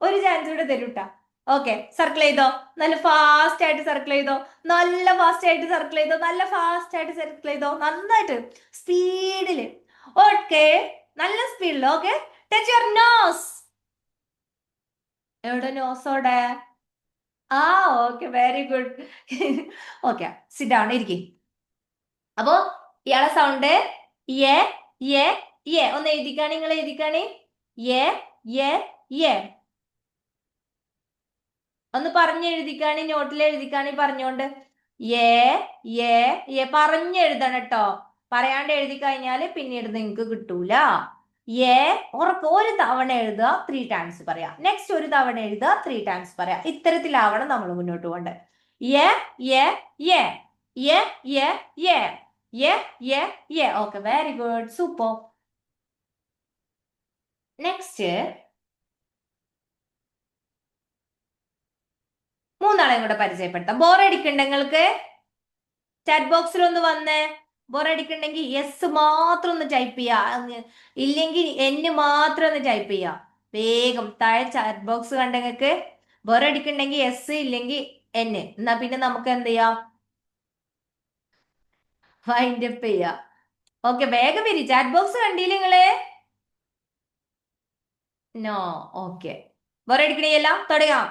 ഒരു ചാൻസ് കൂടെ തരൂട്ടാ. ഓക്കെ, സർക്കിൾ ചെയ്തോ. നല്ല ഫാസ്റ്റ് ആയിട്ട് സർക്കിൾ ചെയ്തോ. നല്ല ഫാസ്റ്റ് ആയിട്ട് സർക്കിൾ ചെയ്തോ. നല്ല ഫാസ്റ്റ് ആയിട്ട് സർക്കിൾ ചെയ്തോ. നന്നായിട്ട് സ്പീഡില്. ഓക്കെ, നല്ല സ്പീഡിൽ. Okay, touch your nose. എവിടെ നോസോടെ? Okay, very good. Okay, sit down, ഇരിക്കും. അപ്പോ ഇയാളെ സൗണ്ട് യേ യേ യേ. ഒന്ന് എഴുതിക്കാണി, നിങ്ങൾ എഴുതിക്കാണി. യേ യേ യേ. ഒന്ന് പറഞ്ഞെഴുതിക്കാണി, നോട്ടിൽ എഴുതിക്കാണി പറഞ്ഞോണ്ട്. യേ യേ യേ. പറഞ്ഞെഴുതണം കേട്ടോ. പറയാണ്ട് എഴുതി കഴിഞ്ഞാല് പിന്നീട് നിങ്ങക്ക് കിട്ടൂല. യേ ഒരു തവണ എഴുതുക, 3 ടൈംസ് പറയാം. നെക്സ്റ്റ് ഒരു തവണ എഴുതുക, 3 ടൈംസ് പറയാം. ഇത്തരത്തിലാവണം നമ്മൾ മുന്നോട്ട് പോകേണ്ടത്. യേ യേ യേ യേ യേ യേ യേ യേ യേ. Okay, very good, super. Next മൂന്നാളെയും കൂടെ പരിചയപ്പെടുത്താം. ബോറടിക്കണ്ട നിങ്ങൾക്ക്? ചാറ്റ് ബോക്സിൽ ഒന്ന് വന്നേ. ബോറടിക്കണ്ടെങ്കിൽ യെസ് മാത്രം ഒന്ന് ടൈപ്പ് ചെയ്യാ. ഇല്ലെങ്കിൽ എന്നെ മാത്രം ഒന്ന് ടൈപ്പ് ചെയ്യാ. വേഗം താഴെ ചാറ്റ് ബോക്സ് കണ്ടെങ്കിൽ ബോറടിക്കണ്ടെങ്കിൽ യെസ്, ഇല്ലെങ്കിൽ എന്നെ. എന്നാ പിന്നെ നമുക്ക് എന്ത് ചെയ്യാം? വൈൻഡ് അപ്പ് ചെയ്യാം. ഓക്കെ, വേഗം വരി. ചാറ്റ് ബോക്സ് കണ്ടില്ല നിങ്ങള്? നോ. ഓക്കെ, ബോറടിക്കണില്ല. തുടങ്ങാം.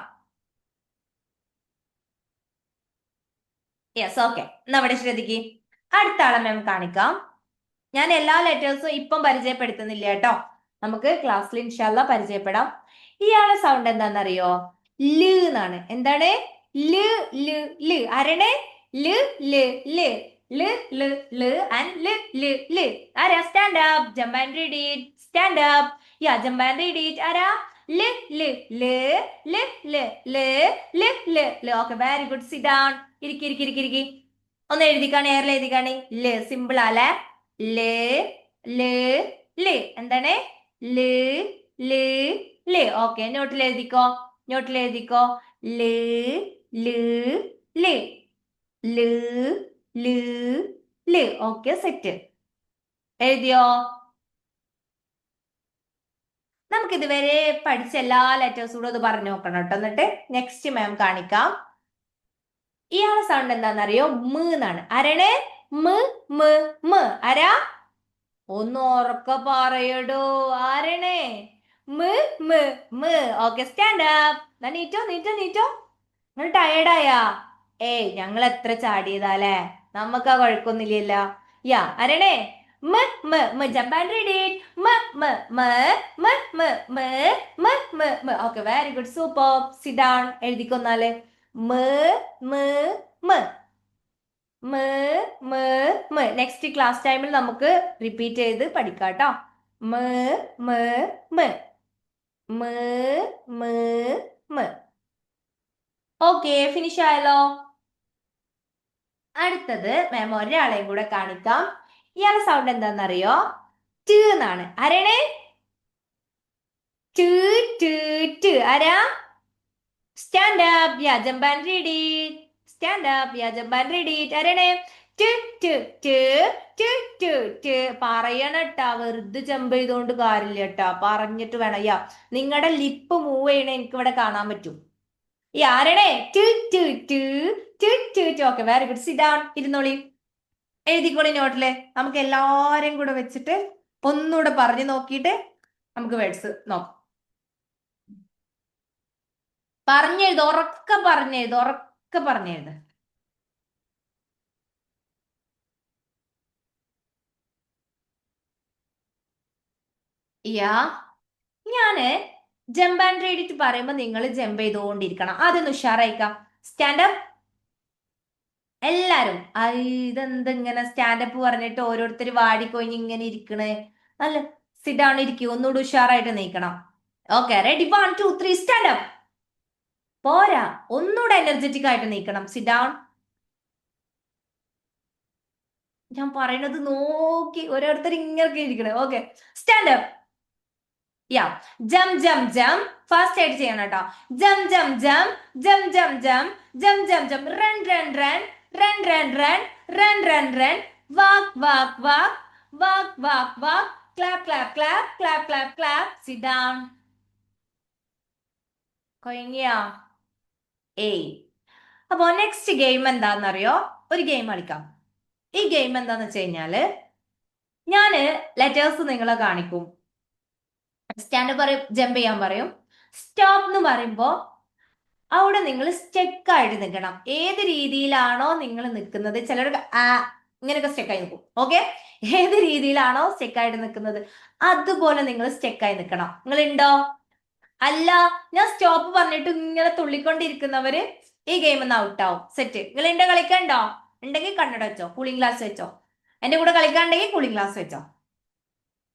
Yes, okay. നമ്മുടെ ശ്രദ്ധിക്ക്. അടുത്ത ആളെ മാം കാണിക്കാം. ഞാൻ എല്ലാ ലെറ്റേഴ്സും ഇപ്പം പരിചയപ്പെടുത്തുന്നില്ല കേട്ടോ. നമുക്ക് ക്ലാസ്സിൽ ഇൻഷാല്ല പരിചയപ്പെടാം. ഇയാളെ സൗണ്ട് എന്താണെന്നറിയോ? ല് എന്നാണ്. എന്താണ്? ല് ല് ല്. ആരാണ്? ല് ല് ല്. L, L, L and L, L, L. Ara, stand up. Jump and read it. Stand up. Yeah, jump and read it. Ara, L, L, L, L, L, L, L, L, L. Okay, very good. Sit down. ഇരിക്കി. ഒന്ന് എഴുതിക്കാണി, എയറിൽ എഴുതിക്കാണി. ല് സിമ്പിൾ ആലേ. ല് ല് ല് എന്താണ്? ല് ല് ല്. ഓക്കെ, നോട്ടിൽ എഴുതിക്കോ. ല് ല് ല് ല് ല് ല്. Okay, set. എഴുതിയോ? നമുക്ക് ഇതുവരെ പഠിച്ച എല്ലാ ലെറ്റേഴ്സും കൂടെ ഒന്ന് പറഞ്ഞു നോക്കണം കേട്ടോ. എന്നിട്ട് നെക്സ്റ്റ് മാം കാണിക്കാം. ഇയാളെ സൗണ്ട് എന്താണെന്നറിയോ? മ് എന്നാണ്. ആരാണ്? മ് മ് മ്. ആരാ? ഒന്ന് ഉറക്കെ പറയടോ. ആരാണ്? മ് മ് മ്. Okay, stand up. നീറ്റോ. നിങ്ങൾ ടയേർഡായാ? ഏയ്, ഞങ്ങൾ എത്ര ചാടിയതാലേ, നമുക്ക് ആ കുഴപ്പമൊന്നുമില്ലല്ലോ. യാ, ആരാണ്? മ് മ് മ്. Jump and read it. മ് മ് മ് മ് മ് മ് മ് മ് മ്. Okay, very good, super. Sit down. എഴുതിക്കൊന്നാല്. മ് മ് മ് മ് മ് മ്. നെക്സ്റ്റ് ക്ലാസ് ടൈമിൽ നമുക്ക് റിപ്പീറ്റ് ചെയ്ത് പഠിക്കാം കേട്ടോ. മ് മ് മ് മ് മ് മ്. ഓക്കെ, ഫിനിഷ് ആയല്ലോ. അടുത്തത് മാം ഒരാളെയും കൂടെ കാണിക്കാം. ഇയാളെ സൗണ്ട് എന്താണെന്നറിയോ? ട് എന്നാണ്. ആരാണ്? ട് ട് ട്. ആരാ? Stand up. Yeah, jump and read it. Stand up. Yeah, jump and read it. ആരാണ്? ട് ട് ട് ട് ട് ട്. പറയണട്ടാ, വെറുതെ ജമ്പ് ചെയ്തോണ്ട് കാര്യമില്ല കേട്ടാ, പറഞ്ഞിട്ട് വേണം. യാ, നിങ്ങളുടെ ലിപ്പ് മൂവ് ചെയ്യണ എനിക്ക് ഇവിടെ കാണാൻ പറ്റും. ഈ ആരാണേ? ട് ട് ട് ട് ട് ട്. Okay, very good. Sit down. ഇരുന്നോളി. എഴുതിക്കോളി നോട്ടില്. നമുക്ക് എല്ലാരും കൂടെ വെച്ചിട്ട് ഒന്നുകൂടെ പറഞ്ഞു നോക്കിയിട്ട് നമുക്ക് വേർഡ്സ് നോക്കാം. പറഞ്ഞെഴുത്, ഉറക്കെ പറഞ്ഞെഴുത്. യാ, ഞാന് ജമ്പ് ആൻഡ് റീഡ് ഇറ്റ് പറയുമ്പോ നിങ്ങൾ ജമ്പ് ചെയ്തുകൊണ്ടിരിക്കണം. അതൊന്ന് ഉഷാറായിക്കാം. സ്റ്റാൻഡപ്പ്. എല്ലാരും ഇതെന്തിങ്ങനെ സ്റ്റാൻഡപ്പ് പറഞ്ഞിട്ട് ഓരോരുത്തർ വാടിക്കൊഞ്ഞ് ഇങ്ങനെ ഇരിക്കണേ. നല്ല സിറ്റ് ഡൗൺ ഇരിക്കും. ഒന്നുകൂടി ഉഷാറായിട്ട് നീക്കണം. Okay, ready? 1 2 3 സ്റ്റാൻഡപ്പ്. പോരാ, ഒന്നുകൂടെ എനർജറ്റിക് ആയിട്ട് നീക്കണം. Sit down. ഞാൻ പറയുന്നത് നോക്കി ഓരോരുത്തർ ഇങ്ങനെ ഇരിക്കണേ. Okay, standup. യാ, ജം ജം ജം. ഫാസ്റ്റ് ആയിട്ട് ചെയ്യണം കേട്ടോ. ജം jump jump jump jump jump jump jump jump. Run run run run run run run run run. Walk walk walk walk walk walk. Clap clap clap clap clap clap. Sit down. കൊയങ്ങിയോ? ഏയ്. അപ്പോ നെക്സ്റ്റ് ഗെയിം എന്താണെന്നറിയോ? ഒരു ഗെയിം കളിക്കാം. ഈ ഗെയിം എന്താന്ന് വെച്ച് കഴിഞ്ഞാല്, ഞാന് ലെറ്റേഴ്സ് നിങ്ങളെ കാണിക്കും. സ്റ്റാൻഡ് പറയും, ജമ്പ് ചെയ്യാൻ പറയും. സ്റ്റോപ്പ് എന്ന് പറയുമ്പോ അവിടെ നിങ്ങൾ സ്റ്റെക്ക് ആയിട്ട് നിൽക്കണം. ഏത് രീതിയിലാണോ നിങ്ങൾ നിൽക്കുന്നത്, ചിലർക്ക് ഇങ്ങനെയൊക്കെ സ്റ്റെക്കായി നിൽക്കും. ഓക്കെ, ഏത് രീതിയിലാണോ സ്റ്റെക്കായിട്ട് നിൽക്കുന്നത് അതുപോലെ നിങ്ങൾ സ്റ്റെക്കായി നിൽക്കണം. നിങ്ങൾ ഉണ്ടോ? അല്ല, ഞാൻ സ്റ്റോപ്പ് പറഞ്ഞിട്ട് ഇങ്ങനെ തുള്ളിക്കൊണ്ടിരിക്കുന്നവര് ഈ ഗെയിം ഒന്ന് ഔട്ടാവും. സെറ്റ്. നിങ്ങൾ ഉണ്ടോ? കളിക്കണ്ടോ? ഉണ്ടെങ്കിൽ കണ്ണട വെച്ചോ, കൂളിംഗ് ഗ്ലാസ് വെച്ചോ. എന്റെ കൂടെ കളിക്കാണ്ടെങ്കിൽ കൂളിംഗ് ഗ്ലാസ് വെച്ചോ.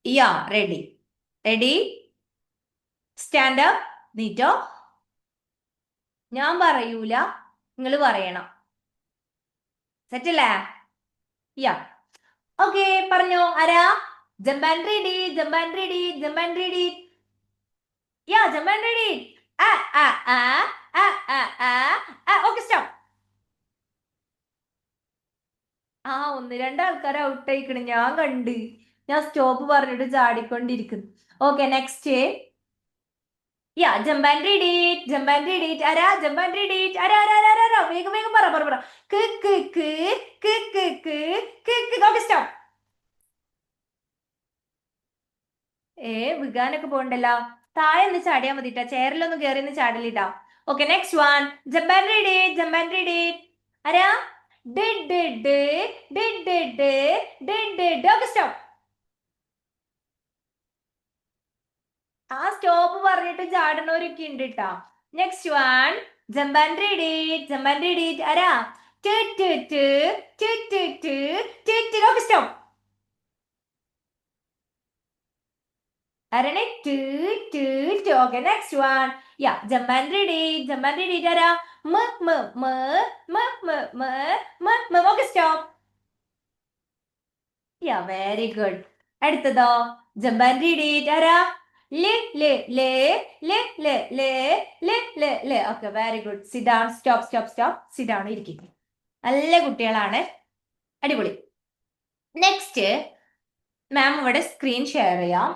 യാ, റെഡി സ്റ്റാൻഡ് അപ്പ്. നീറ്റോ. ഞാൻ പറയൂല, നിങ്ങൾ പറയണം. സെറ്റല്ലേ? യാ, ഓക്കെ, പറഞ്ഞോ. ആരാ? Jump and read it. Jump and read it. Jump and read it. Yeah, jump and read it. Okay, stop. ഒന്ന് രണ്ട് ആൾക്കാർ ഔട്ട് ആയിക്കണ്, ഞാൻ കണ്ട്. ഞാൻ സ്റ്റോപ്പ് പറഞ്ഞിട്ട് ചാടിക്കൊണ്ടിരിക്കുന്നു. Okay, next. Yeah, jump and read it. Jump and read it. ആരാ? Jump and read it. ആരാ? വേഗം വേഗം പറ. ക് ക് ക് ക് ക് ക് ക് ക്. Okay, stop. വികാനൊക്കെ പോകണ്ടല്ലോ. താഴെ ഒന്ന് ചാടിയാ മതിട്ടാ, ചെയറിലൊന്നും കയറി ഒന്ന് ചാടലിട്ടാ. Okay, next one. Jump and read it. Jump and read it. ആരാ? Okay, stop. സ്റ്റോപ്പ് പറഞ്ഞിട്ട് ചാടുന്നവരൊക്കെ ഉണ്ട് കേട്ടാ. Next one. Jump and read it. Jump and read it. ആരാ? Okay, stop. Arane, okay, next one. Yeah, jump and read it, Ara. Okay, stop. Yeah, very good. അടുത്തതോ jump and read it, Ara. Le. Okay, very good. Sit down. Stop. Sit down. ഇരിക്കുക. നല്ല കുട്ടികളാണ്. അടിപൊളി. നെക്സ്റ്റ് മാം ഇവിടെ സ്ക്രീൻ ഷെയർ ചെയ്യാം.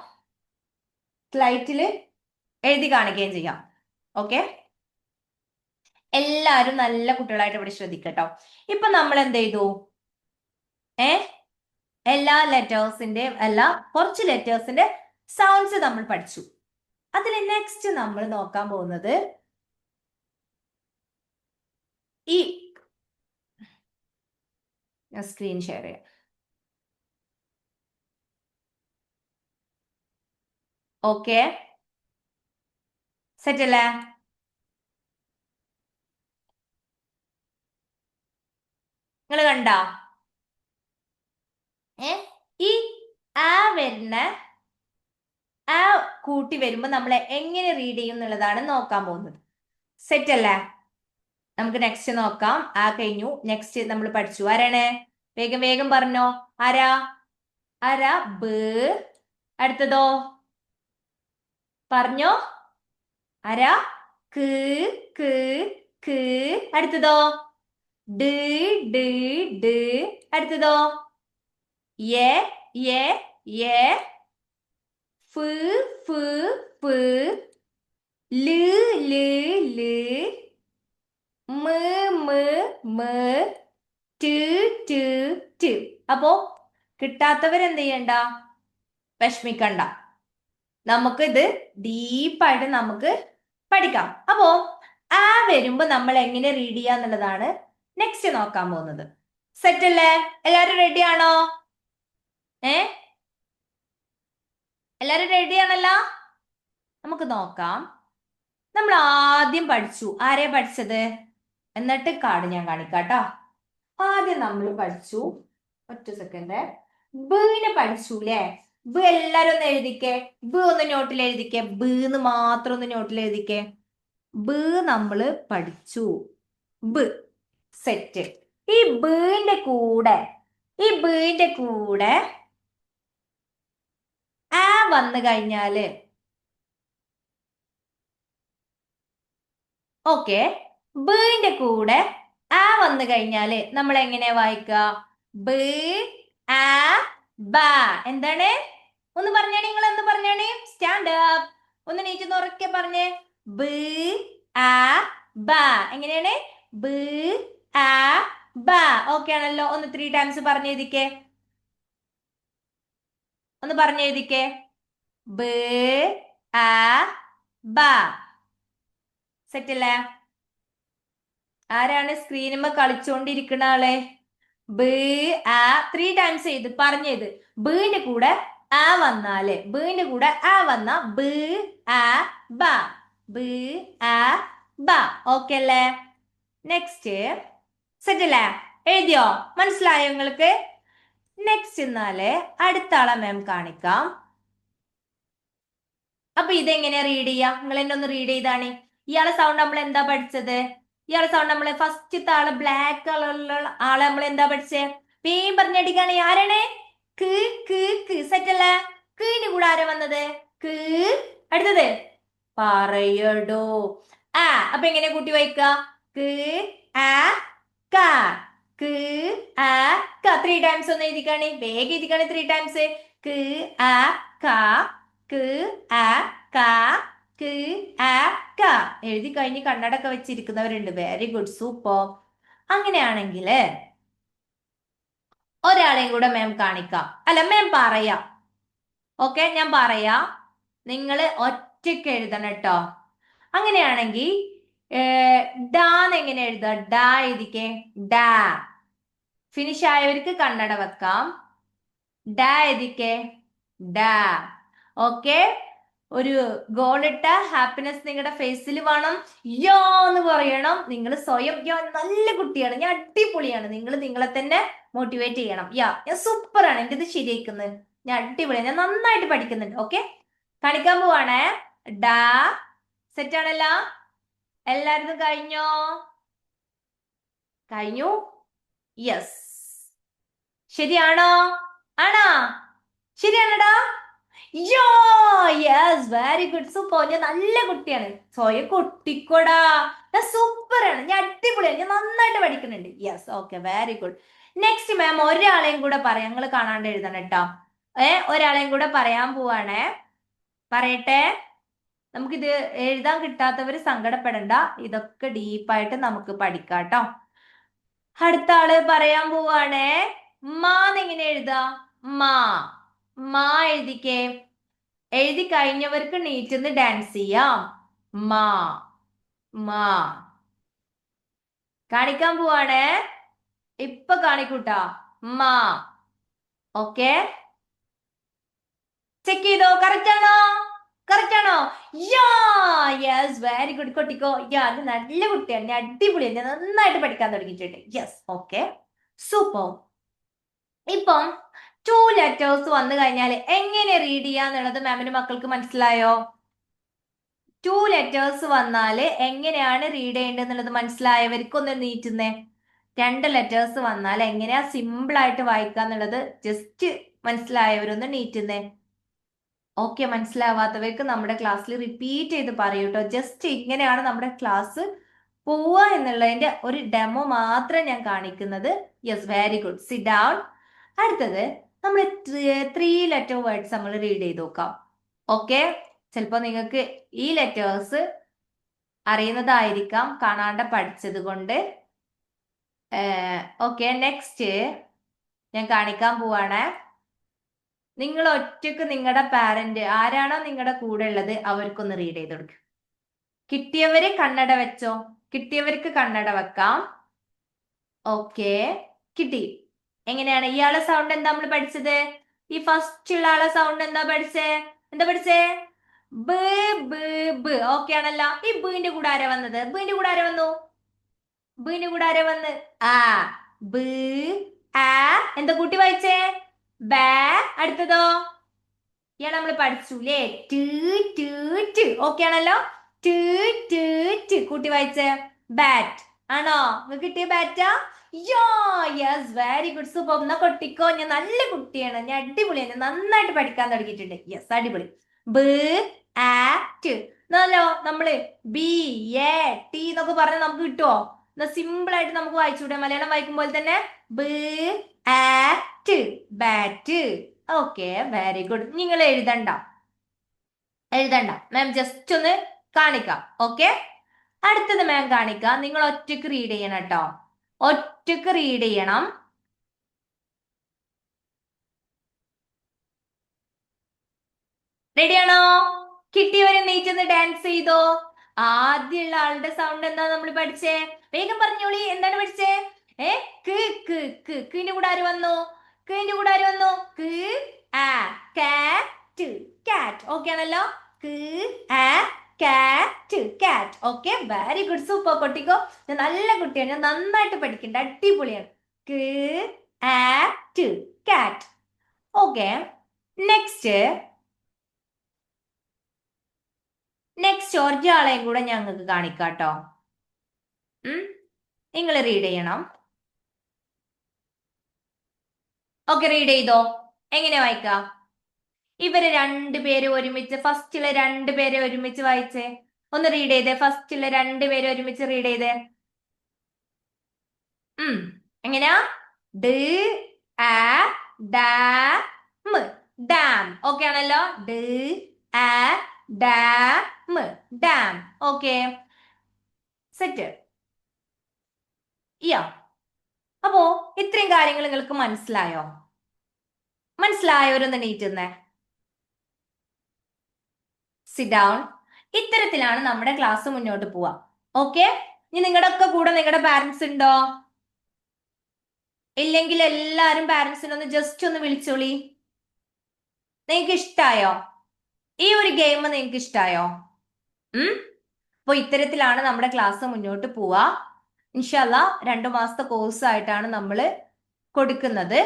സ്ലൈറ്റിൽ എഴുതി കാണിക്കുകയും ചെയ്യാം. ഓക്കെ, എല്ലാവരും നല്ല കുട്ടികളായിട്ട് ഇവിടെ ശ്രദ്ധിക്കട്ടോ. ഇപ്പൊ നമ്മൾ എന്ത് ചെയ്തു? എല്ലാ ലെറ്റേഴ്സിന്റെയും കുറച്ച് ലെറ്റേഴ്സിന്റെ സൗണ്ട്സ് നമ്മൾ പഠിച്ചു. അതിൽ നെക്സ്റ്റ് നമ്മൾ നോക്കാൻ പോകുന്നത് ഈ സ്ക്രീൻ ഷെയർ ചെയ്യാം. ഓക്കെ, സെറ്റ് അല്ലേ? നിങ്ങൾ കണ്ട ഈ ആ വരുന്ന ആ കൂട്ടി വരുമ്പോ നമ്മൾ എങ്ങനെ റീഡ് ചെയ്യും എന്നുള്ളതാണ് നോക്കാൻ പോകുന്നത്. സെറ്റ് അല്ലേ? നമുക്ക് നെക്സ്റ്റ് നോക്കാം. ആ കഴിഞ്ഞു. നെക്സ്റ്റ് നമ്മൾ പഠിച്ചു. ആരാണ്? വേഗം പറഞ്ഞോ. ആരാ? ബ്. അടുത്തതോ പറഞ്ഞോ. ആരാ? ക്. അടുത്തതോ ഡ്. അടുത്തതോ യെ. ഫ്. ല്. മ്. ട്. അപ്പോ കിട്ടാത്തവരെന്ത് ചെയ്യണ്ട, വിഷമിക്കണ്ട. നമുക്കിത് ഡീപ്പായിട്ട് നമുക്ക് പഠിക്കാം. അപ്പോ ആ വരുമ്പോ നമ്മൾ എങ്ങനെ റീഡ് ചെയ്യാന്നുള്ളതാണ് നെക്സ്റ്റ് നോക്കാൻ പോകുന്നത്. സെറ്റ് അല്ലേ? എല്ലാരും റെഡി ആണോ? എല്ലാരും റെഡി ആണല്ലോ? നമുക്ക് നോക്കാം. നമ്മൾ ആദ്യം പഠിച്ചു. ആരെയാ പഠിച്ചത്? എന്നിട്ട് കാർഡ് ഞാൻ കാണിക്കാട്ടോ. ആദ്യം നമ്മൾ പഠിച്ചു, ഒറ്റ സെക്കൻഡ്, ബിനെ പഠിച്ചു അല്ലേ? ബ് എല്ലാരും ഒന്ന് എഴുതിക്കേ. ബ് ഒന്ന് നോട്ടിൽ എഴുതിക്കേ. ബിന്ന് മാത്രം ഒന്ന് നോട്ടിൽ എഴുതിക്കേ. ബ് നമ്മള് പഠിച്ചു. ബ് സെറ്റ്. ഈ ബിന്റെ കൂടെ ആ വന്നു കഴിഞ്ഞാല് ഓക്കെ, ബിന്റെ കൂടെ ആ വന്നു കഴിഞ്ഞാല് നമ്മൾ എങ്ങനെ വായിക്കുക? ബ് ആ ബ. എന്താണ്? ഒന്ന് പറഞ്ഞേ, നിങ്ങൾ ഒന്ന് പറഞ്ഞേ. Stand up. ഒന്ന് നീറ്റ് ഉറക്കെ പറഞ്ഞേ. ബ് ആ ബ. എങ്ങനെയാണ്? ബ് ആ ബ. ഓക്കെ ആണല്ലോ? ഒന്ന് 3 ടൈംസ് പറഞ്ഞെഴുതിക്കേ. ഒന്ന് പറഞ്ഞെഴുതിക്കേ. ബ് ആ ബ. സെറ്റ് അല്ലേ? ആരാണ് സ്ക്രീനുമ്പോ കളിച്ചോണ്ടിരിക്കുന്ന ആളെ? ബ് ആ 3 ടൈംസ് ചെയ്ത് പറഞ്ഞത്. ബിന്റെ കൂടെ ആ വന്നാല്, ബിന്റെ കൂടെ ആ വന്ന ബ് ആ ബ. ബ് ആ ബ. ഓക്കെ അല്ലേ? നെക്സ്റ്റ് സെറ്റ് അല്ലേ? എഴുതിയോ? മനസ്സിലായോ നിങ്ങൾക്ക്? നെക്സ്റ്റ് എന്നാല് അടുത്ത ആളെ മാം കാണിക്കാം. അപ്പൊ ഇതെങ്ങനെയാ റീഡ് ചെയ്യാ? നിങ്ങൾ എന്നെ ഒന്ന് റീഡ് ചെയ്താണ്. ഇയാളെ സൗണ്ട് നമ്മൾ എന്താ പഠിച്ചത്? ഇയാളെ സൗണ്ട് നമ്മള് ഫസ്റ്റത്തെ ആള് ബ്ലാക്ക് കളറിലുള്ള ആളെ നമ്മൾ എന്താ പഠിച്ചേ? പേം പറഞ്ഞടിക്കാണ്. ആരാണ്? ക്. സെറ്റ് അല്ലേ? കിന്റെ കൂടെ ആരാ വന്നത്? ക്. അടുത്തത് പറയടോ. ആ. അപ്പൊ എങ്ങനെ കൂട്ടി വായിക്ക? ക് ആ ക. ക് ആ ക. 3 ടൈംസ് ഒന്ന് എഴുതിക്കാണ്. വേഗം എഴുതിക്കാണ് 3 ടൈംസ്. ക് ആ ക. ക് ആ ക. ക് ആ ക. എഴുതി കഴിഞ്ഞ് കണ്ണടൊക്കെ വെച്ചിരിക്കുന്നവരുണ്ട്. Very good, super. അങ്ങനെയാണെങ്കിൽ ഒരാളെയും കൂടെ മാം കാണിക്കാം. അല്ല, മാം പറയാം. ഓക്കെ, ഞാൻ പറയാം. നിങ്ങൾ ഒറ്റയ്ക്ക് എഴുതണം കേട്ടോ. അങ്ങനെയാണെങ്കിൽ ഡാന്ന് എങ്ങനെ എഴുതുക? ഡാ എഴുതിക്കേ. ഡാ. ഫിനിഷ് ആയവർക്ക് കണ്ണട വെക്കാം. ഡാ എഴുതിക്കേ. ഡാ. ഓക്കെ, ഒരു ഗോളിട്ട ഹാപ്പിനെസ് നിങ്ങളുടെ ഫേസിൽ വേണം. യോ എന്ന് പറയണം. നിങ്ങൾ സ്വയം യോ നല്ല കുട്ടിയാണ്, ഞാൻ അടിപൊളിയാണ്, നിങ്ങൾ നിങ്ങളെ തന്നെ മോട്ടിവേറ്റ് ചെയ്യണം. ഞാൻ സൂപ്പറാണ്, എൻ്റെ ഇത് ശരിയാക്കുന്നത്, ഞാൻ അടിപൊളിയാണ്, ഞാൻ നന്നായിട്ട് പഠിക്കുന്നുണ്ട്. ഓക്കെ, കാണിക്കാൻ പോവാണേ. ഡാ സെറ്റ് ആണല്ലോ? എല്ലാവരും കഴിഞ്ഞോ? കഴിഞ്ഞു. യെസ്, ശരിയാണോ? ആണോ? ശരിയാണടാ? യോ യെസ്, വെരി ഗുഡ്, സൂപ്പർ, ഞാൻ നല്ല കുട്ടിയാണ്, സ്വയം കൊട്ടിക്കോടാ, ഞാൻ സൂപ്പറാണ്, ഞാൻ അടിപൊളിയാണ്, ഞാൻ നന്നായിട്ട് പഠിക്കുന്നുണ്ട്. Yes, okay, very good. Next ma'am ഒരാളെയും കൂടെ പറയാം, നിങ്ങൾ കാണാണ്ട് എഴുതണം കേട്ടോ. ഒരാളെയും കൂടെ പറയാൻ പോവാണേ. പറയട്ടെ. നമുക്കിത് എഴുതാൻ കിട്ടാത്തവര് സങ്കടപ്പെടണ്ട, ഇതൊക്കെ ഡീപ്പായിട്ട് നമുക്ക് പഠിക്കാം കേട്ടോ. അടുത്ത ആള് പറയാൻ പോവാണേ. മാന്ന് എങ്ങനെ എഴുതാ? മാ മാ എഴുതിക്കേ. എഴുതി കഴിഞ്ഞവർക്ക് നീറ്റുന്ന് ഡാൻസ് ചെയ്യാം. മാ മാ കാണിക്കാൻ പോവാണേ. ഇപ്പൊ കാണിക്കൂട്ടാ. മാ. ഓക്കെ, ചെക്ക് ചെയ്തോ? കറക്റ്റ് ആണോ? കറക്റ്റ് ആണോ? യെസ്, വെരി ഗുഡ് കൊട്ടിക്കോ. ഞാൻ നല്ല കുട്ടിയാണ്, ഞാൻ അടിപൊളിയാണ്, ഞാൻ നന്നായിട്ട് പഠിക്കാൻ തുടങ്ങിയിട്ടുണ്ട്. Yes, okay, super. ഇപ്പം 2 ലെറ്റേഴ്സ് വന്നു കഴിഞ്ഞാൽ എങ്ങനെ റീഡ് ചെയ്യാന്നുള്ളത് മാമിന് മക്കൾക്ക് മനസ്സിലായോ? 2 ലെറ്റേഴ്സ് വന്നാൽ എങ്ങനെയാണ് റീഡ് ചെയ്യേണ്ടത് എന്നുള്ളത് മനസ്സിലായവർക്കൊന്ന് നീറ്റുന്നേ. 2 ലെറ്റേഴ്സ് വന്നാൽ എങ്ങനെയാ സിമ്പിൾ ആയിട്ട് വായിക്കാന്നുള്ളത് ജസ്റ്റ് മനസ്സിലായവരൊന്ന് നീറ്റുന്നേ. ഓക്കെ, മനസ്സിലാവാത്തവർക്ക് നമ്മുടെ ക്ലാസ്സിൽ റിപ്പീറ്റ് ചെയ്ത് പറയൂ കേട്ടോ. ജസ്റ്റ് ഇങ്ങനെയാണ് നമ്മുടെ ക്ലാസ് പോവുക എന്നുള്ളതിന്റെ ഒരു ഡെമോ മാത്രം ഞാൻ കാണിക്കുന്നത്. Yes, very good, sit down. അടുത്തത് നമ്മൾ 3 ലെറ്റർ വേർഡ്സ് നമ്മൾ റീഡ് ചെയ്ത് നോക്കാം. ഓക്കെ, ചിലപ്പോൾ നിങ്ങൾക്ക് ഈ ലെറ്റേഴ്സ് അറിയുന്നതായിരിക്കാം കാണാണ്ട് പഠിച്ചത് കൊണ്ട്. ഓക്കെ, നെക്സ്റ്റ് ഞാൻ കാണിക്കാൻ പോവാണ്. നിങ്ങൾ ഒറ്റക്ക് നിങ്ങളുടെ പാരന്റ് ആരാണോ നിങ്ങളുടെ കൂടെ ഉള്ളത് അവർക്കൊന്ന് റീഡ് ചെയ്ത് കൊടുക്കുക. കിട്ടിയവര് കണ്ണട വെച്ചോ, കിട്ടിയവർക്ക് കണ്ണട വെക്കാം. ഓക്കെ, കിട്ടി. എങ്ങനെയാണ് ഇയാളെ സൗണ്ട് എന്താ നമ്മൾ പഠിച്ചത്? ഈ ഫസ്റ്റ് ഉള്ള ആളെ സൗണ്ട് എന്താ പഠിച്ചേ? എന്താ പഠിച്ചേ? ബ് ബ് ബ്. ഓക്കെ ആണല്ലോ. ഈ ബിന്റെ കൂടെ ആരാ വന്നത്? ബിന്റെ കൂടെ ആരാ വന്നു? ബിന്റെ കൂടെ ആരാ വന്ന്? ആ ബ് ആ. എന്താ കൂട്ടി വായിച്ചേ? ബാ. അടുത്തതോ? ഇയാൾ നമ്മൾ പഠിച്ചൂലേ? ടു ടു ടു. ഓക്കെ ആണല്ലോ. ടു ടു ടു. കൂട്ടി വായിച്ചേ? ബാറ്റ്. ആണോ? നിങ്ങൾക്ക് കിട്ടിയ ബാറ്റാ? Yes, very good, super. എന്നാ കൊട്ടിക്കോ, ഞാൻ നല്ല കുട്ടിയാണ്, ഞാൻ അടിപൊളിയാണ്, ഞാൻ നന്നായിട്ട് പഠിക്കാൻ തുടങ്ങിയിട്ടുണ്ട്. യെസ്, അടിപൊളി. ബ് ആറ്റ്. എന്നല്ലോ നമ്മള് ബി എ ടി എന്നൊക്കെ പറഞ്ഞാൽ നമുക്ക് കിട്ടുമോ? എന്നാ സിമ്പിൾ ആയിട്ട് നമുക്ക് വായിച്ചൂടെ? മലയാളം വായിക്കുമ്പോൾ തന്നെ ബ് ആറ്റ്, ബാറ്റ്. Okay, very good. നിങ്ങൾ എഴുതണ്ട, എഴുതണ്ട, മാം ജസ്റ്റ് ഒന്ന് കാണിക്കാം. ഓക്കെ, അടുത്തത് മാം കാണിക്കാം. നിങ്ങൾ ഒറ്റക്ക് റീഡ് ചെയ്യണം കേട്ടോ, ഒറ്റക്ക് റീഡ് ചെയ്യണം. റെഡിയാണോ? കിട്ടിയവരെ നീച്ചൊന്ന് ഡാൻസ് ചെയ്തോ. ആദ്യമുള്ള ആളുടെ സൗണ്ട് എന്താ നമ്മൾ പഠിച്ചേ? വേഗം പറഞ്ഞോളി, എന്താണ് പഠിച്ചേ? ക് ക് ക്. കിന്റെ കൂടെ ആര് വന്നു? കിന്റെ കൂടെ ആര് വന്നു? ക് ആ. Cat, cat. ഓക്കെ ആണല്ലോ. ക് ആ cat, cat. Okay, very good, super. പൊട്ടിക്കോ, ഞാൻ നല്ല കുട്ടിയാണ്, ഞാൻ നന്നായിട്ട് പഠിക്കണ്ട, അടിപൊളിയാണ്. ക് ആറ്റ്, കാറ്റ്. ഓക്കെ, നെക്സ്റ്റ് ഒരാളെയും കൂടെ ഞങ്ങൾക്ക് കാണിക്കാട്ടോ. നിങ്ങൾ റീഡ് ചെയ്യണം. ഓക്കെ, റീഡ് ചെയ്തോ. എങ്ങനെ വായിക്കാം? ഇവരെ രണ്ടുപേരെ ഒരുമിച്ച്, ഫസ്റ്റിലെ രണ്ടുപേരെ ഒരുമിച്ച് വായിച്ചേ. ഒന്ന് റീഡ് ചെയ്തേ. ഫസ്റ്റിലെ രണ്ടുപേരെ ഒരുമിച്ച് റീഡ് ചെയ്തേ. എങ്ങനെയാ? ഡ ആ ഡാം, ഡാം. ഓക്കെ ആണല്ലോ. ഡ ആ dam, dam. Okay, set. Yeah, അപ്പോ ഇത്രയും കാര്യങ്ങൾ നിങ്ങൾക്ക് മനസ്സിലായോ? മനസ്സിലായവരൊന്ന് നീറ്റുന്നേ. Sit down. ഇത്തരത്തിലാണ് നമ്മുടെ ക്ലാസ് മുന്നോട്ട് പോവാ. ഓക്കെ, ഇനി നിങ്ങളുടെ ഒക്കെ കൂടെ നിങ്ങളുടെ പാരന്റ്സ് ഉണ്ടോ? ഇല്ലെങ്കിൽ എല്ലാരും പാരന്റ്സിനൊന്ന് ജസ്റ്റ് ഒന്ന് വിളിച്ചോളി. നിങ്ങൾക്ക് ഇഷ്ടായോ? ഈ ഒരു ഗെയിം നിങ്ങൾക്ക് ഇഷ്ടായോ? അപ്പൊ ഇത്തരത്തിലാണ് നമ്മുടെ ക്ലാസ് മുന്നോട്ട് പോവാ. ഇൻഷാല്ല 2 മാസത്തെ കോഴ്സ് ആയിട്ടാണ് നമ്മൾ കൊടുക്കുന്നത്.